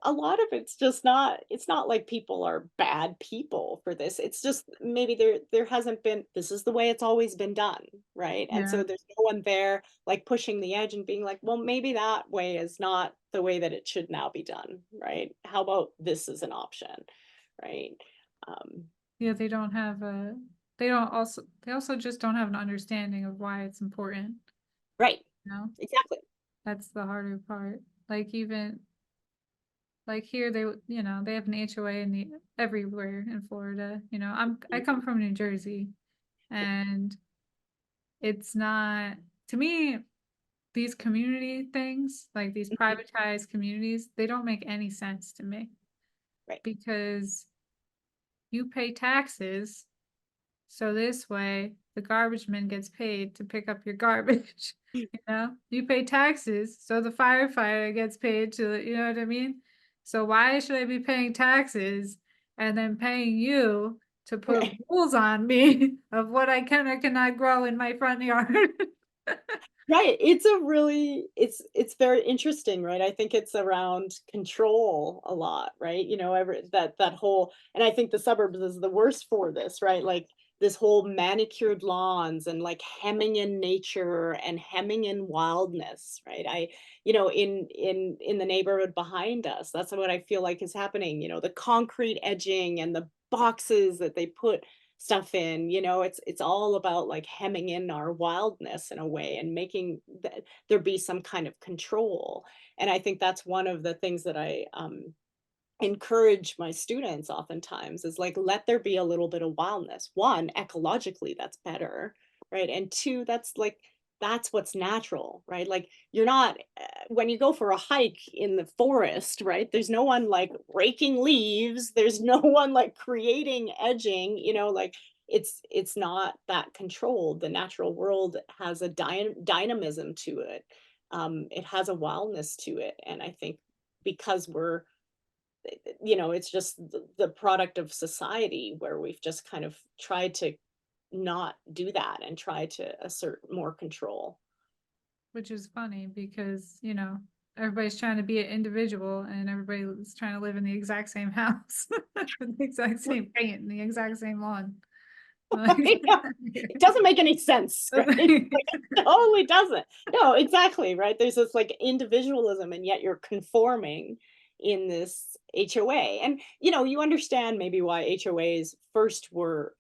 a lot of it's just not, it's not like people are bad people for this. It's just maybe there hasn't been, this is the way it's always been done, right? And Yeah. so there's no one there like pushing the edge and being like, well, maybe that way is not the way that it should now be done, right? How about this as an option, right? Um, Yeah, they also just don't have an understanding of why it's important, right, you know? exactly. That's the harder part. Like even like here they have an HOA in the everywhere in Florida. I Mhm, come from New Jersey, and it's not, to me, these community things, like these mhm, privatized communities, they don't make any sense to me right. because you pay taxes. So this way, the garbage man gets paid to pick up your garbage. You pay taxes, so the firefighter gets paid to, you know what I mean? So why should I be paying taxes and then paying you to put Right. rules on me of what I can or cannot grow in my front yard? Right, it's a really, it's very interesting, right? I think it's around control a lot, right? You know, every that whole, and I think the suburbs is the worst for this, right? Like this whole manicured lawns and like hemming in nature and hemming in wildness, right? In the neighborhood behind us, that's what I feel like is happening, the concrete edging and the boxes that they put stuff in, it's all about like hemming in our wildness in a way and making that there be some kind of control. And I think that's one of the things that I encourage my students oftentimes is like, let there be a little bit of wildness. One, ecologically, that's better, right? And two, that's what's natural, right? Like you're not, when you go for a hike in the forest, right? There's no one like raking leaves. There's no one like creating edging, like it's not that controlled. The natural world has a dynamism to it. It has a wildness to it. And I think because it's just the product of society where we've just kind of tried to not do that and try to assert more control. Which is funny because, everybody's trying to be an individual and everybody's trying to live in the exact same house with the exact same paint and the exact same lawn. Like, Yeah, it doesn't make any sense, right? Like, it totally doesn't. No, exactly, right? There's this like individualism, and yet you're conforming in this HOA. And you understand maybe why HOAs first were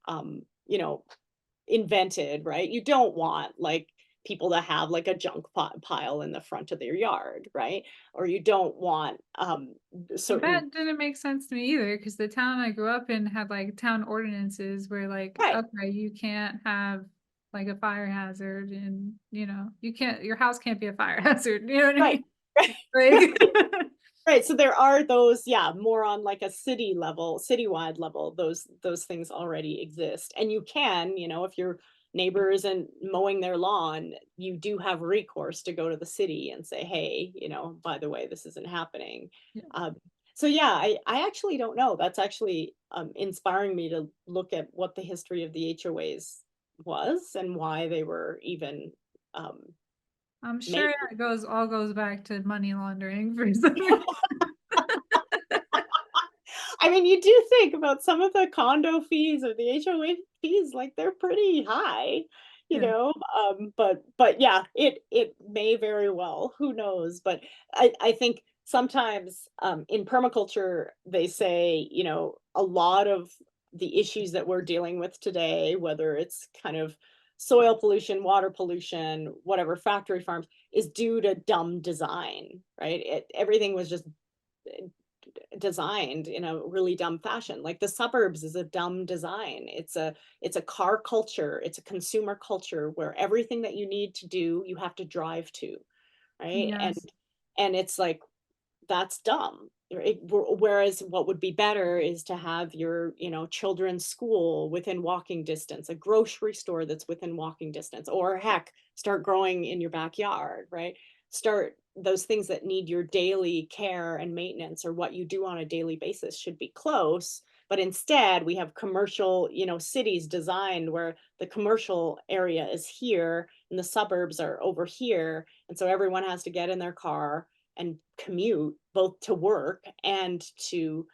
invented, right? You don't want like people to have like a junk pile in the front of their yard, right? Or you don't want well, certain, that didn't make sense to me either because the town I grew up in had like town ordinances where, like, right, okay, you can't have like a fire hazard, and you can't, your house can't be a fire hazard. You know what I right, mean? right. Like, Right, so there are those, yeah, more on like a city level, citywide level, those things already exist. And you can, if your neighbor isn't mowing their lawn, you do have recourse to go to the city and say, "Hey, by the way, this isn't happening." yeah. Um, so yeah, I actually don't know. That's actually inspiring me to look at what the history of the HOAs was and why they were even um, I'm made. sure it goes back to money laundering for some reason. I mean, you do think about some of the condo fees or the HOA fees, like they're pretty high, Yeah. but yeah, it may very well, who knows? But I think sometimes in permaculture they say, a lot of the issues that we're dealing with today, whether it's kind of soil pollution, water pollution, whatever, factory farms, is due to dumb design, right? Everything was just designed in a really dumb fashion. Like the suburbs is a dumb design. It's a car culture, it's a consumer culture where everything that you need to do, you have to drive to, right? And Yes. and it's like that's dumb. Whereas what would be better is to have your, children's school within walking distance, a grocery store that's within walking distance, or heck, start growing in your backyard, right? Start those things that need your daily care and maintenance or what you do on a daily basis should be close. But instead, we have commercial, cities designed where the commercial area is here and the suburbs are over here. And so everyone has to get in their car and commute both to work and to,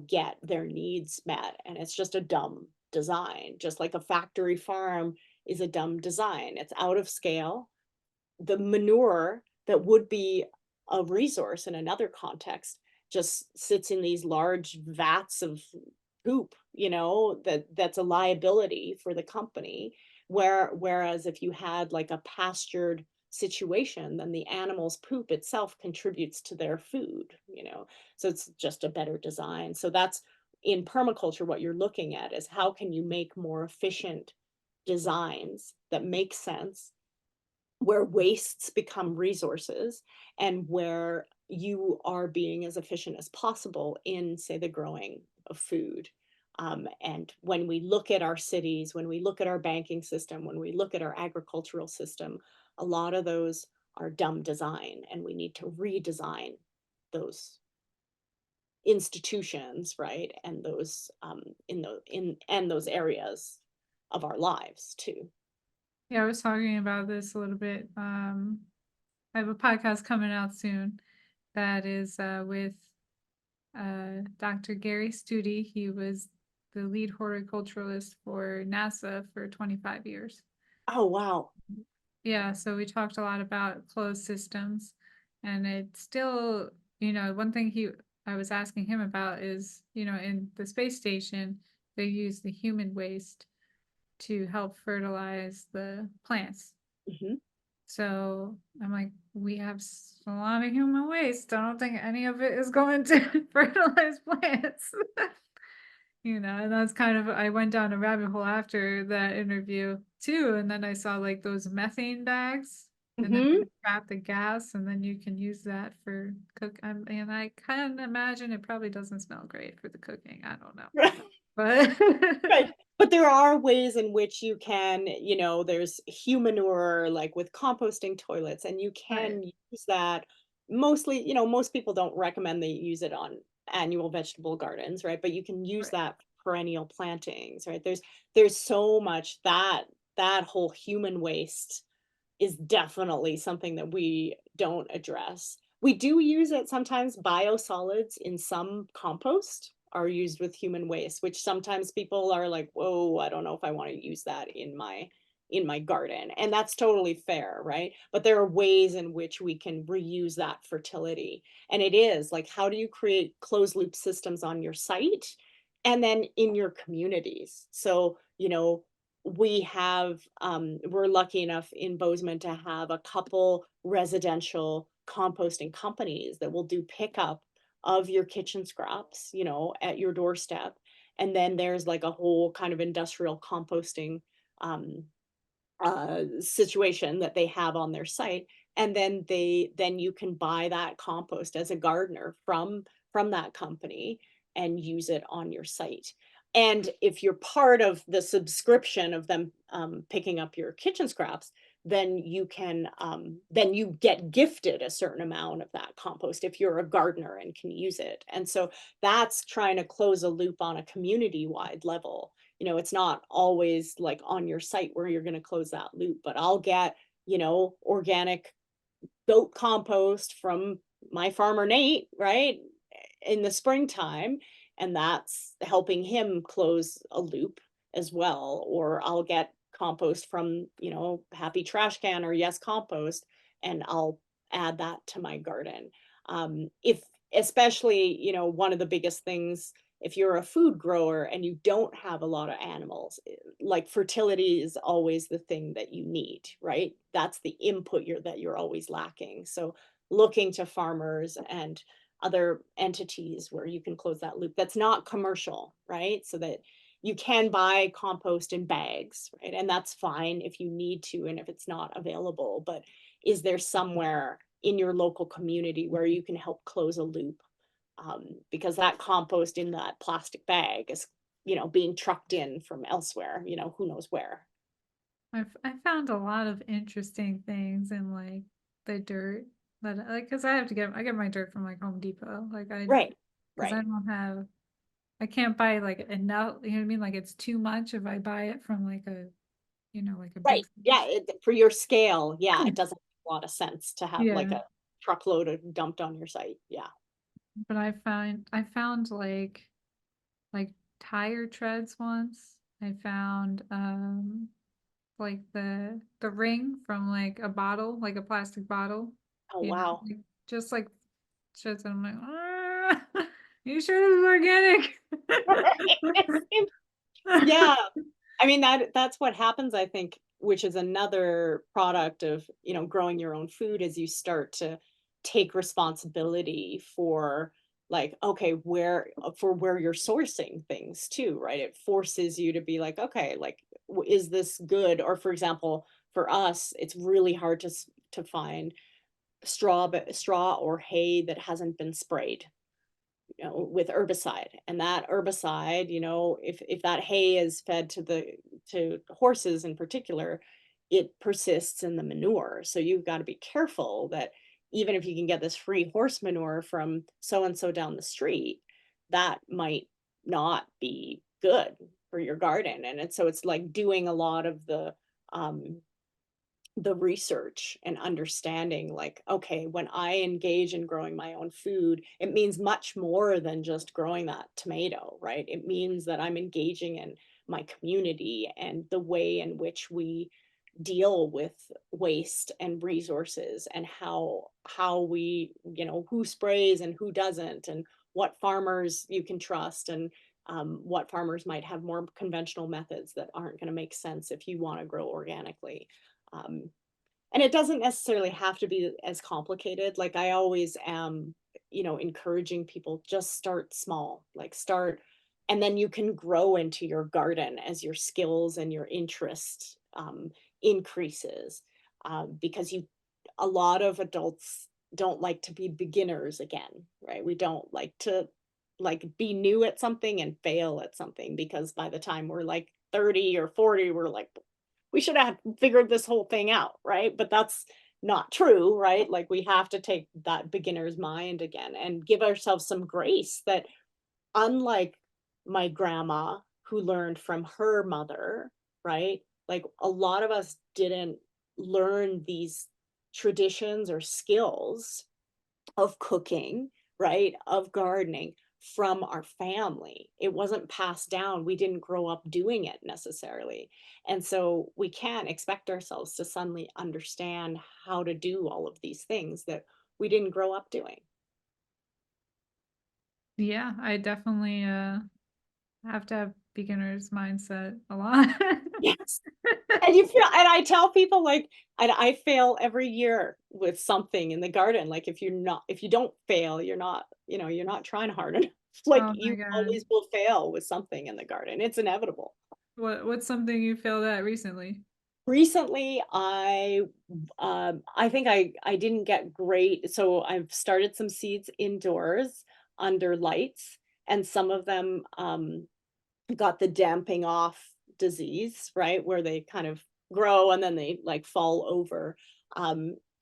get their needs met. And it's just a dumb design, just like a factory farm is a dumb design. It's out of scale. The manure that would be a resource in another context just sits in these large vats of poop, that's a liability for the company. Whereas if you had like a pastured situation, then the animal's poop itself contributes to their food. So it's just a better design. So that's in permaculture, what you're looking at is how can you make more efficient designs that make sense, where wastes become resources, and where you are being as efficient as possible in, say, the growing of food. And when we look at our cities, when we look at our banking system, when we look at our agricultural system, a lot of those are dumb design, and we need to redesign those institutions, right? And those in the in and those areas of our lives too. Yeah, I was talking about this a little bit. I have a podcast coming out soon that is with Dr. Gary Studi. He was the lead horticulturalist for NASA for 25 years. Oh wow. Yeah, so we talked a lot about closed systems, and it's still, one thing I was asking him about is, in the space station, they use the human waste to help fertilize the plants. Mhm. So I'm like, we have a lot of human waste. I don't think any of it is going to fertilize plants. And that's kind of, I went down a rabbit hole after that interview too. And then I saw like those methane bags, and then Mhm. they trap the gas, and then you can use that for cook. And I kind of imagine it probably doesn't smell great for the cooking. I don't know, but Right, but there are ways in which you can, there's humanure, like, with composting toilets, and you right, can use that mostly, most people don't recommend they use it on annual vegetable gardens, right? But you can use right. that for perennial plantings, right? There's so much that whole human waste is definitely something that we don't address. We do use it sometimes. Biosolids in some compost are used with human waste, which sometimes people are like, "Whoa, I don't know if I want to use that in my garden." And that's totally fair, right? But there are ways in which we can reuse that fertility. And it is like, how do you create closed loop systems on your site and then in your communities? So, we're lucky enough in Bozeman to have a couple residential composting companies that will do pickup of your kitchen scraps, at your doorstep. And then there's like a whole kind of industrial composting um, situation that they have on their site. And then you can buy that compost as a gardener from that company and use it on your site. And if you're part of the subscription of them picking up your kitchen scraps, then you get gifted a certain amount of that compost if you're a gardener and can use it. And so that's trying to close a loop on a community wide level. It's not always like on your site where you're going to close that loop, but I'll get, organic goat compost from my farmer Nate, right? In the springtime, and that's helping him close a loop as well. Or I'll get compost from, Happy Trash Can or Yes Compost, and I'll add that to my garden. If especially, one of the biggest things, if you're a food grower and you don't have a lot of animals, like fertility is always the thing that you need, right? That's the input that you're always lacking. So looking to farmers and other entities where you can close that loop that's not commercial, right? So that you can buy compost in bags, right? And that's fine if you need to and if it's not available. But is there somewhere in your local community where you can help close a loop? Because that compost in that plastic bag is, being trucked in from elsewhere, who knows where. I found a lot of interesting things in like the dirt that like because I get my dirt from like Home Depot. Like Right, because I right. don't have I can't buy like enough, you know what I mean? Like it's too much if I buy it from like like a big Right. Yeah, source. for your scale, yeah, it doesn't make a lot of sense to have like Yeah. a truckload of dumped on your site. Yeah. But I found like tire treads once. I found like the ring from like a bottle, like a plastic bottle, Oh, you know, wow. like just like treads and I'm like, you sure this is organic? Yeah. I mean, that's what happens, I think, which is another product of, growing your own food as you start to take responsibility for like, okay, where you're sourcing things too, right? It forces you to be like, okay, like, is this good? Or for example, for us, it's really hard to find straw or hay that hasn't been sprayed, with herbicide. And that herbicide, if that hay is fed to horses in particular, it persists in the manure. So you've got to be careful that even if you can get this free horse manure from so and so down the street, that might not be good for your garden. And so it's like doing a lot of um the research and understanding like, okay, when I engage in growing my own food, it means much more than just growing that tomato, right? It means that I'm engaging in my community and the way in which we deal with waste and resources, and how we, who sprays and who doesn't, and what farmers you can trust, and what farmers might have more conventional methods that aren't going to make sense if you want to grow organically. um, and it doesn't necessarily have to be as complicated. Like I always am, encouraging people, just start small, like start, and then you can grow into your garden as your skills and your interest increases. Because a lot of adults don't like to be beginners again, right? We don't like to like be new at something and fail at something, because by the time we're like 30 or 40, we're like, we should have figured this whole thing out, right? But that's not true, right? Like we have to take that beginner's mind again and give ourselves some grace that, unlike my grandma who learned from her mother, right? Like a lot of us didn't learn these traditions or skills of cooking, right? Of gardening from our family. It wasn't passed down. We didn't grow up doing it necessarily. And so we can't expect ourselves to suddenly understand how to do all of these things that we didn't grow up doing. Yeah, I definitely have to have beginner's mindset a lot. Yes. And I tell people like, and I fail every year with something in the garden. Like if you don't fail, you're not trying hard enough. Like Oh my you god. always will fail with something in the garden. It's inevitable. What's something you failed at recently? Recently, I think I didn't get great, so I've started some seeds indoors under lights, and some of them, got the damping off disease, right? Where they kind of grow and then they like fall over.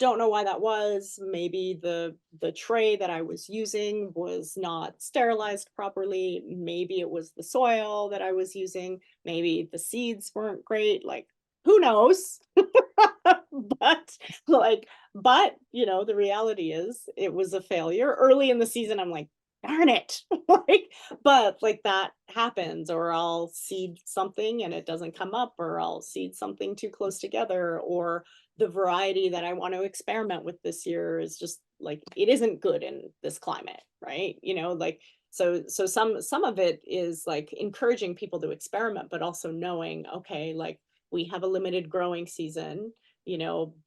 Don't know why that was. Maybe the tray that I was using was not sterilized properly. Maybe it was the soil that I was using. Maybe the seeds weren't great. Like, who knows? but the reality is it was a failure. Early in the season, I'm like, darn it. like but like that happens, or I'll seed something and it doesn't come up, or I'll seed something too close together, or the variety that I want to experiment with this year is just like it isn't good in this climate, right? Like so some of it is like encouraging people to experiment, but also knowing, okay, like we have a limited growing season,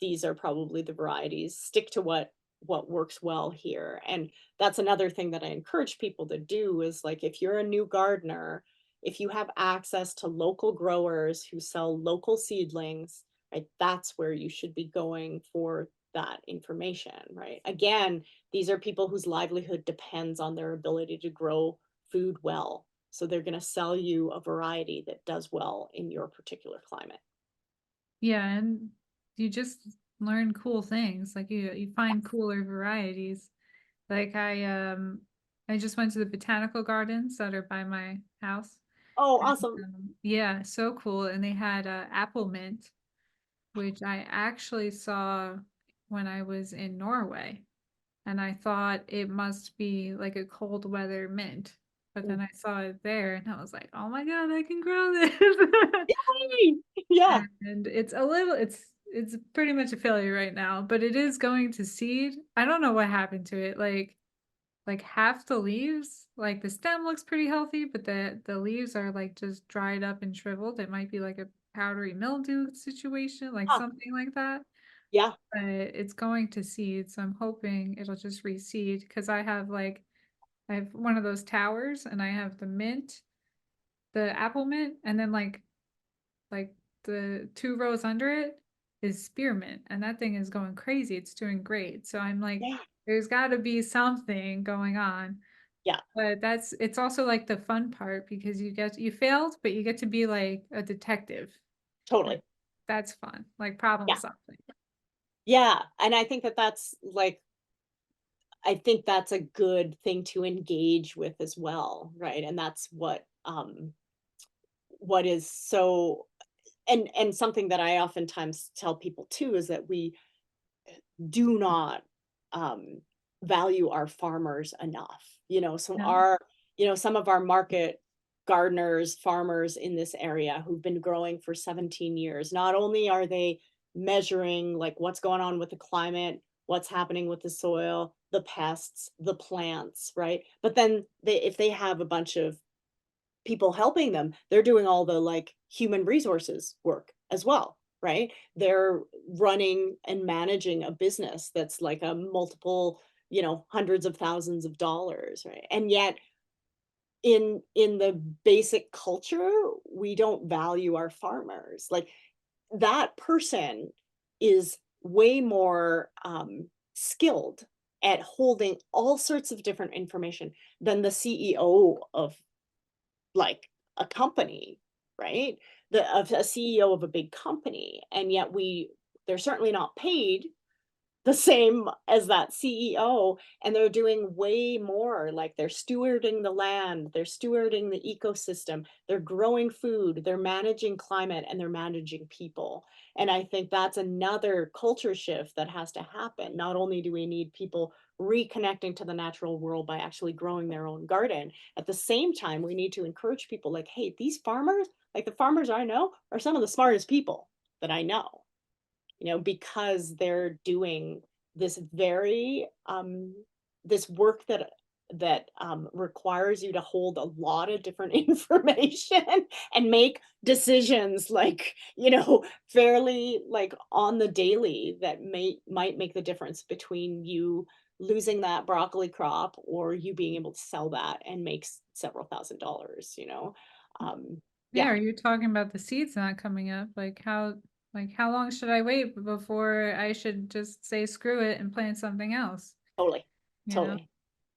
these are probably the varieties. Stick to what works well here. And that's another thing that I encourage people to do is like if you're a new gardener, if you have access to local growers who sell local seedlings, right, that's where you should be going for that information, right? Again, these are people whose livelihood depends on their ability to grow food well. So they're going to sell you a variety that does well in your particular climate. Yeah, and you just learn cool things. Like you find cooler varieties. Like I just went to the botanical gardens that are by my house. Oh, And, awesome. yeah, so cool. And they had apple mint, which I actually saw when I was in Norway. and I thought it must be like a cold weather mint. But Mm. then I saw it there and I was like, "Oh my god, I can grow this." Yay! Yeah. And it's pretty much a failure right now, but it is going to seed. I don't know what happened to it. Like half the leaves, like the stem looks pretty healthy, but the leaves are like just dried up and shriveled. It might be like a powdery mildew situation, like Huh. something like that. Yeah. But it's going to seed, so I'm hoping it'll just reseed because I have one of those towers and I have the mint, the apple mint, and then like the 2 rows under it is spearmint, and that thing is going crazy. It's doing great. So I'm like, Yeah. there's got to be something going on. Yeah. But it's also like the fun part because you failed, but you get to be like a detective. Like Totally. that's fun. Like problem Yeah. solving. Yeah. And I think that that's like, I think that's a good thing to engage with as well, right? And that's what is so, and something that I oftentimes tell people too is that we do not um, value our farmers enough. So Yeah. some of our market gardeners, farmers in this area who've been growing for 17 years, not only are they measuring like what's going on with the climate, what's happening with the soil, the pests, the plants, right? But then if they have a bunch of people helping them, they're doing all the like human resources work as well, right? They're running and managing a business that's like a multiple, hundreds of thousands of dollars, right? And yet in the basic culture, we don't value our farmers. Like that person is way more skilled at holding all sorts of different information than the CEO of like a company, right? Of a CEO of a big company, and yet they're certainly not paid the same as that CEO, and they're doing way more, like, they're stewarding the land, they're stewarding the ecosystem, they're growing food, they're managing climate, and they're managing people, and I think that's another culture shift that has to happen. Not only do we need people reconnecting to the natural world by actually growing their own garden, at the same time, we need to encourage people like, "Hey, these farmers, like the farmers I know, are some of the smartest people that I know." Because they're doing this very this work that requires you to hold a lot of different information and make decisions like, fairly like on the daily that might make the difference between you losing that broccoli crop or you being able to sell that and make several $1,000s. Yeah, Yeah, are you talking about the seeds not coming up? Like how long should I wait before I should just say screw it and plant something else? totally, You know? totally.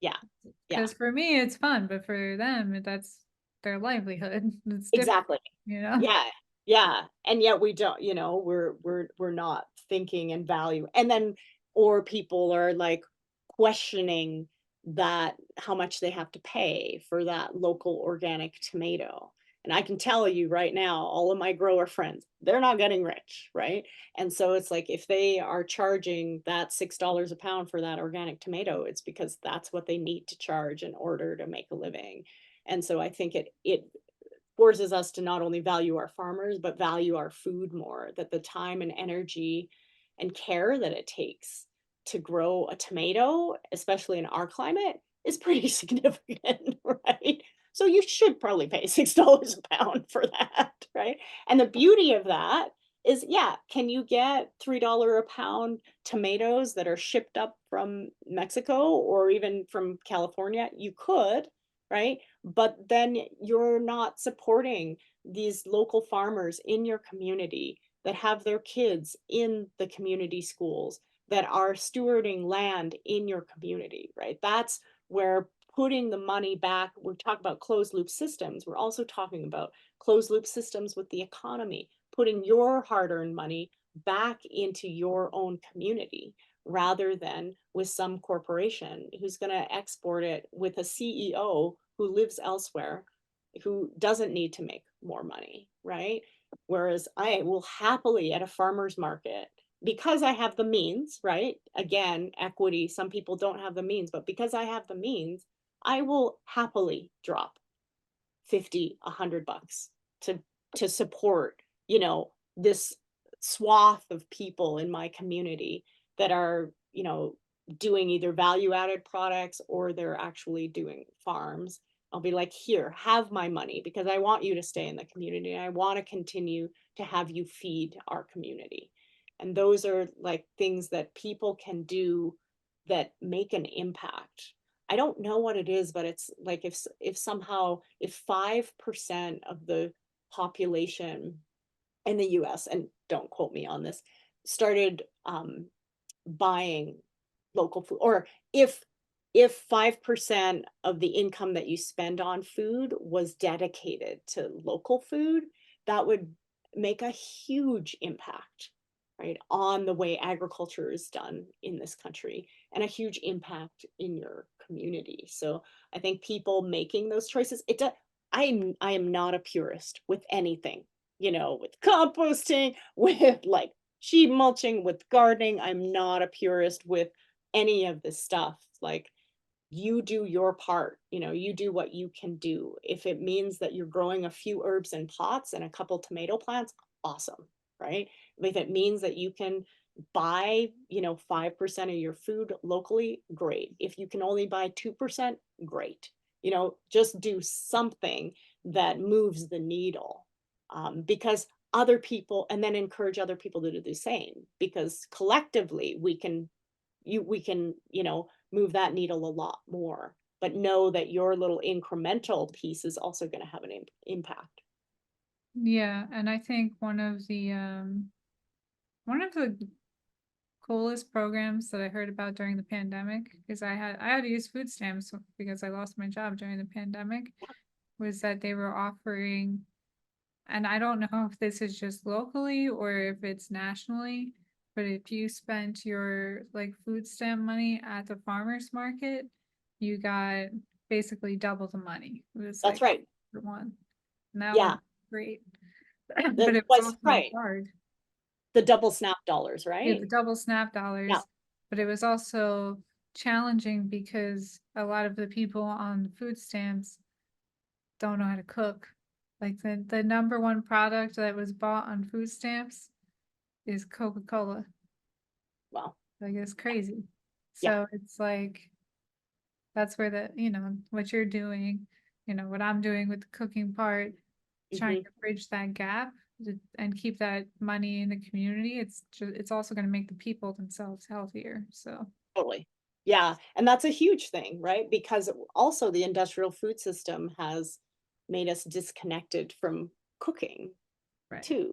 Yeah, yeah. Because for me it's fun, but for them that's their livelihood. It's different, Exactly. you know? Yeah, yeah, and yet we don't, we're not thinking and value and then or people are, like, questioning that how much they have to pay for that local organic tomato, and I can tell you right now, all of my grower friends, they're not getting rich, right? And so it's like, if they are charging that $6 a pound for that organic tomato, it's because that's what they need to charge in order to make a living, and so I think it forces us to not only value our farmers, but value our food more, that the time and energy and care that it takes to grow a tomato, especially in our climate, is pretty significant, right? So you should probably pay $6 a pound for that, right? And the beauty of that is, yeah, can you get $3 a pound tomatoes that are shipped up from Mexico or even from California? You could, right? But then you're not supporting these local farmers in your community that have their kids in the community schools that are stewarding land in your community, right? That's where putting the money back, we talk about closed loop systems. We're also talking about closed loop systems with the economy, putting your hard earned money back into your own community rather than with some corporation who's going to export it with a CEO who lives elsewhere, who doesn't need to make more money, right? Whereas I will happily at a farmer's market because I have the means, right? Again, equity, some people don't have the means, but because I have the means, I will happily drop 50, $100 to support, this swath of people in my community that are, doing either value added products or they're actually doing farms. I'll be like, here, have my money because I want you to stay in the community. And I want to continue to have you feed our community. And those are like things that people can do that make an impact. I don't know what it is, but it's like if somehow if 5% of the population in the US, and don't quote me on this, started buying local food, or if 5% of the income that you spend on food was dedicated to local food, that would make a huge impact, right, on the way agriculture is done in this country and a huge impact in your community. So I think people making those choices, I am not a purist with anything, with composting, with like sheet mulching, with gardening. I'm not a purist with any of this stuff. Like, you do your part, you do what you can do. If it means that you're growing a few herbs in pots and a couple tomato plants, awesome, right? If it means that you can buy, 5% of your food locally, great. If you can only buy 2%, great. Just do something that moves the needle. Because other people, and then encourage other people to do the same, because collectively we can, move that needle a lot more, but know that your little incremental piece is also going to have an impact. Yeah, and I think one of the coolest programs that I heard about during the pandemic, because I had to use food stamps because I lost my job during the pandemic, was that they were offering, and I don't know if this is just locally or if it's nationally, but if you spent your like food stamp money at the farmer's market, you got basically double the money. It was That's like right. for one. And that was Yeah, great. But that it was was also right. hard. The double snap dollars, Yeah, right? the double snap Yeah, dollars, but it was also challenging because a lot of the people on the food stamps don't know how to cook. Like the number one product that was bought on food stamps is Coca-Cola. well, Like it's crazy. yeah. So it's like that's where what you're doing, what I'm doing with the cooking part, trying Hmm. to bridge that gap and keep that money in the community. It's also going to make the people themselves healthier. So, Totally. Yeah, and that's a huge thing, right? Because also the industrial food system has made us disconnected from cooking right. too.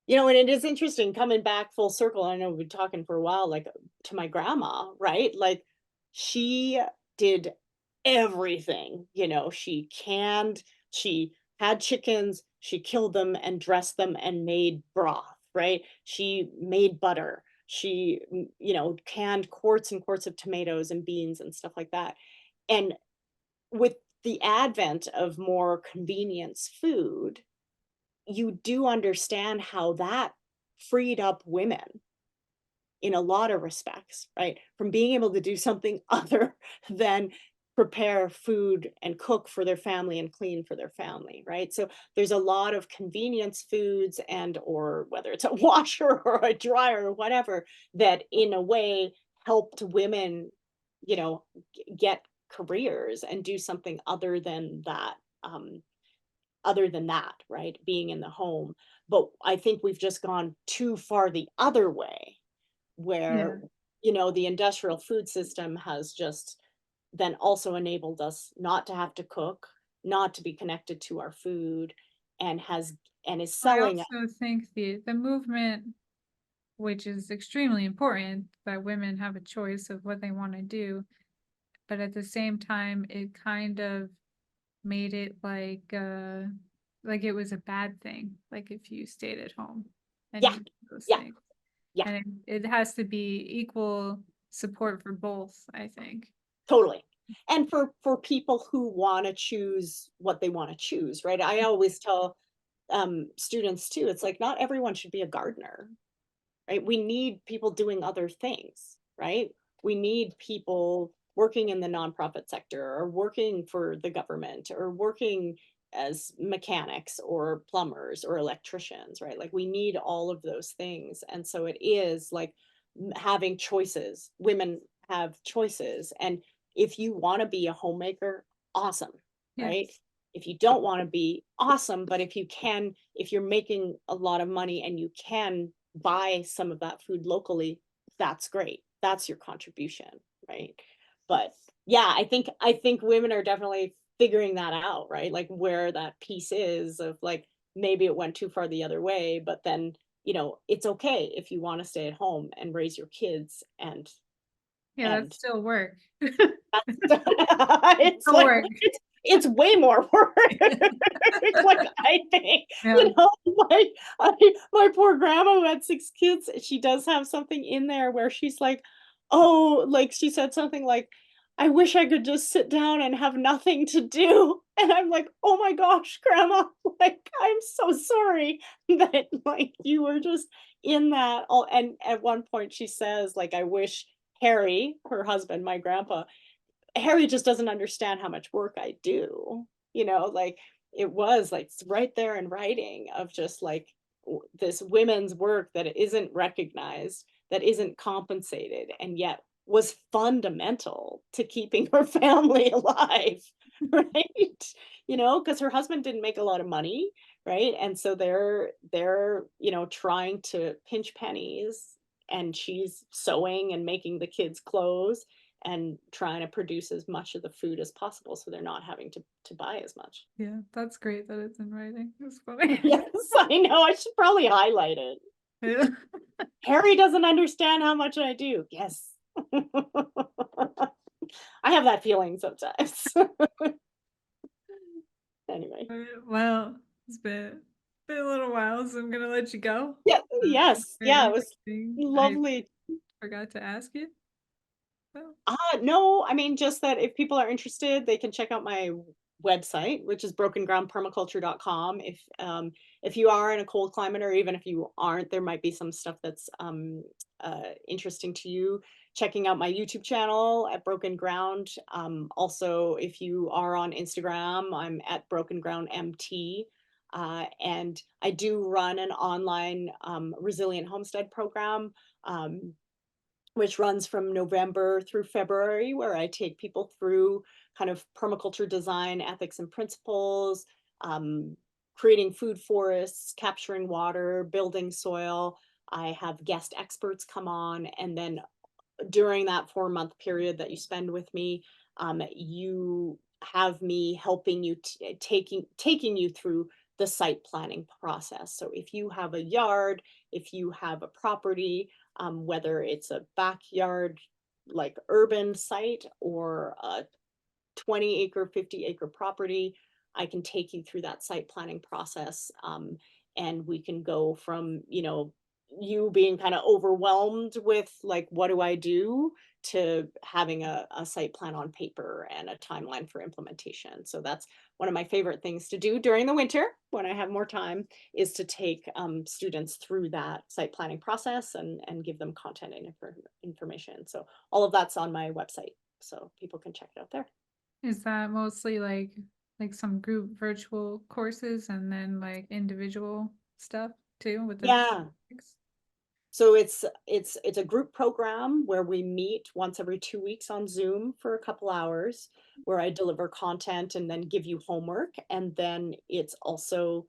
And it is interesting coming back full circle. I know we've been talking for a while, like to my grandma, right? Like she did everything, she canned, she had chickens, she killed them and dressed them and made broth, right? She made butter. She, canned quarts and quarts of tomatoes and beans and stuff like that. And with the advent of more convenience food, you do understand how that freed up women in a lot of respects, right? From being able to do something other than prepare food and cook for their family and clean for their family, right? So there's a lot of convenience foods, and or whether it's a washer or a dryer or whatever, that in a way helped women, get careers and do something other than that, right? Being in the home. But I think we've just gone too far the other way, where, Yeah. the industrial food system has just then also enabled us not to have to cook, not to be connected to our food, and is I selling. also think the movement, which is extremely important, that women have a choice of what they want to do, but at the same time, it kind of made it like it was a bad thing, like if you stayed at home and Yeah, you did those yeah, things. yeah, And it has to be equal support for both, I think. totally. And for people who want to choose what they want to choose, right? I always tell students too, it's like not everyone should be a gardener, right? We need people doing other things, right? We need people working in the nonprofit sector or working for the government or working as mechanics or plumbers or electricians, right? Like we need all of those things. And so it is like having choices. Women have choices. And if you want to be a homemaker, awesome, right? Yes. If you don't want to be, awesome. But if you can, if you're making a lot of money and you can buy some of that food locally, that's great. That's your contribution, right? But yeah, I think women are definitely figuring that out, right? Like where that piece is of like maybe it went too far the other way, but then, it's okay if you want to stay at home and raise your kids Yeah, that's and still work. it's Still like work. it's way more work. Like I think, Yeah. like my poor grandma who had 6 kids, she does have something in there where she's like, oh, like she said something like, I wish I could just sit down and have nothing to do. And I'm like, oh my gosh, grandma, like I'm so sorry that like you were just in that all. And at one point she says, like, I wish Harry, her husband, my grandpa, Harry just doesn't understand how much work I do, like, it was, like, it's right there in writing of just, like, this women's work that isn't recognized, that isn't compensated, and yet was fundamental to keeping her family alive, right? Because her husband didn't make a lot of money, right? And so they're, trying to pinch pennies, and she's sewing and making the kids clothes and trying to produce as much of the food as possible so they're not having to buy as much. Yeah, that's great that it's in writing. It's funny. Yes, I know, I should probably highlight it. Yeah. Harry doesn't understand how much I do. Yes. I have that feeling sometimes. Anyway. Well, it's been a little while, so I'm gonna let you go. Yeah, It's yes, yeah, very it was interesting. I lovely. forgot to ask you. So, No, I mean, just that if people are interested, they can check out my website, which is brokengroundpermaculture.com. If you are in a cold climate, or even if you aren't, there might be some stuff that's interesting to you. Checking out my YouTube channel at Broken Ground. Also, if you are on Instagram, I'm at brokengroundmt. And I do run an online resilient homestead program. Um, which runs from November through February, where I take people through kind of permaculture design, ethics and principles, um, creating food forests, capturing water, building soil. I have guest experts come on, and then during that 4-month period that you spend with me, you have me helping you taking you through the site planning process. So if you have a yard, if you have a property, whether it's a backyard like urban site or a 20-acre, 50-acre property, I can take you through that site planning process. And we can go from, you being kind of overwhelmed with like, what do I do, to having a site plan on paper and a timeline for implementation. So that's one of my favorite things to do during the winter when I have more time, is to take students through that site planning process and give them content and information. So all of that's on my website. So people can check it out there. is that mostly like some group virtual courses and then like individual stuff too with the Yeah. topics? So it's a group program where we meet once every 2 weeks on Zoom for a couple hours, where I deliver content and then give you homework. And then it's also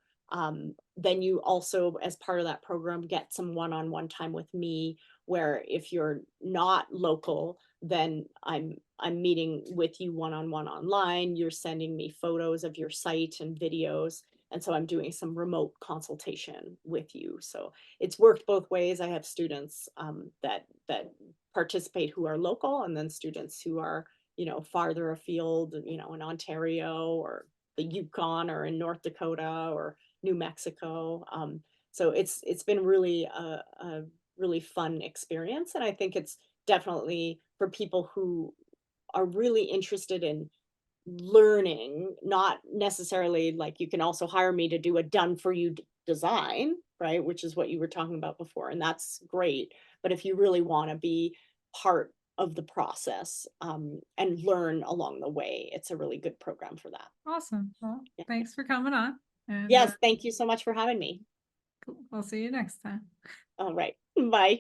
then you also, as part of that program, get some one-on-one time with me, where if you're not local, then I'm meeting with you one-on-one online. You're sending me photos of your site and videos. And so I'm doing some remote consultation with you. So it's worked both ways. I have students that participate who are local, and then students who are, farther afield, in Ontario or the Yukon or in North Dakota or New Mexico. So it's been really a really fun experience, and I think it's definitely for people who are really interested in learning, not necessarily like you can also hire me to do a done for you design, right? Which is what you were talking about before, and that's great. But if you really want to be part of the process, and learn along the way, it's a really good program for that. Awesome. Well, Yeah. thanks for coming on, and Yes, thank you so much for having me. cool. I'll see you next time. All right. Bye.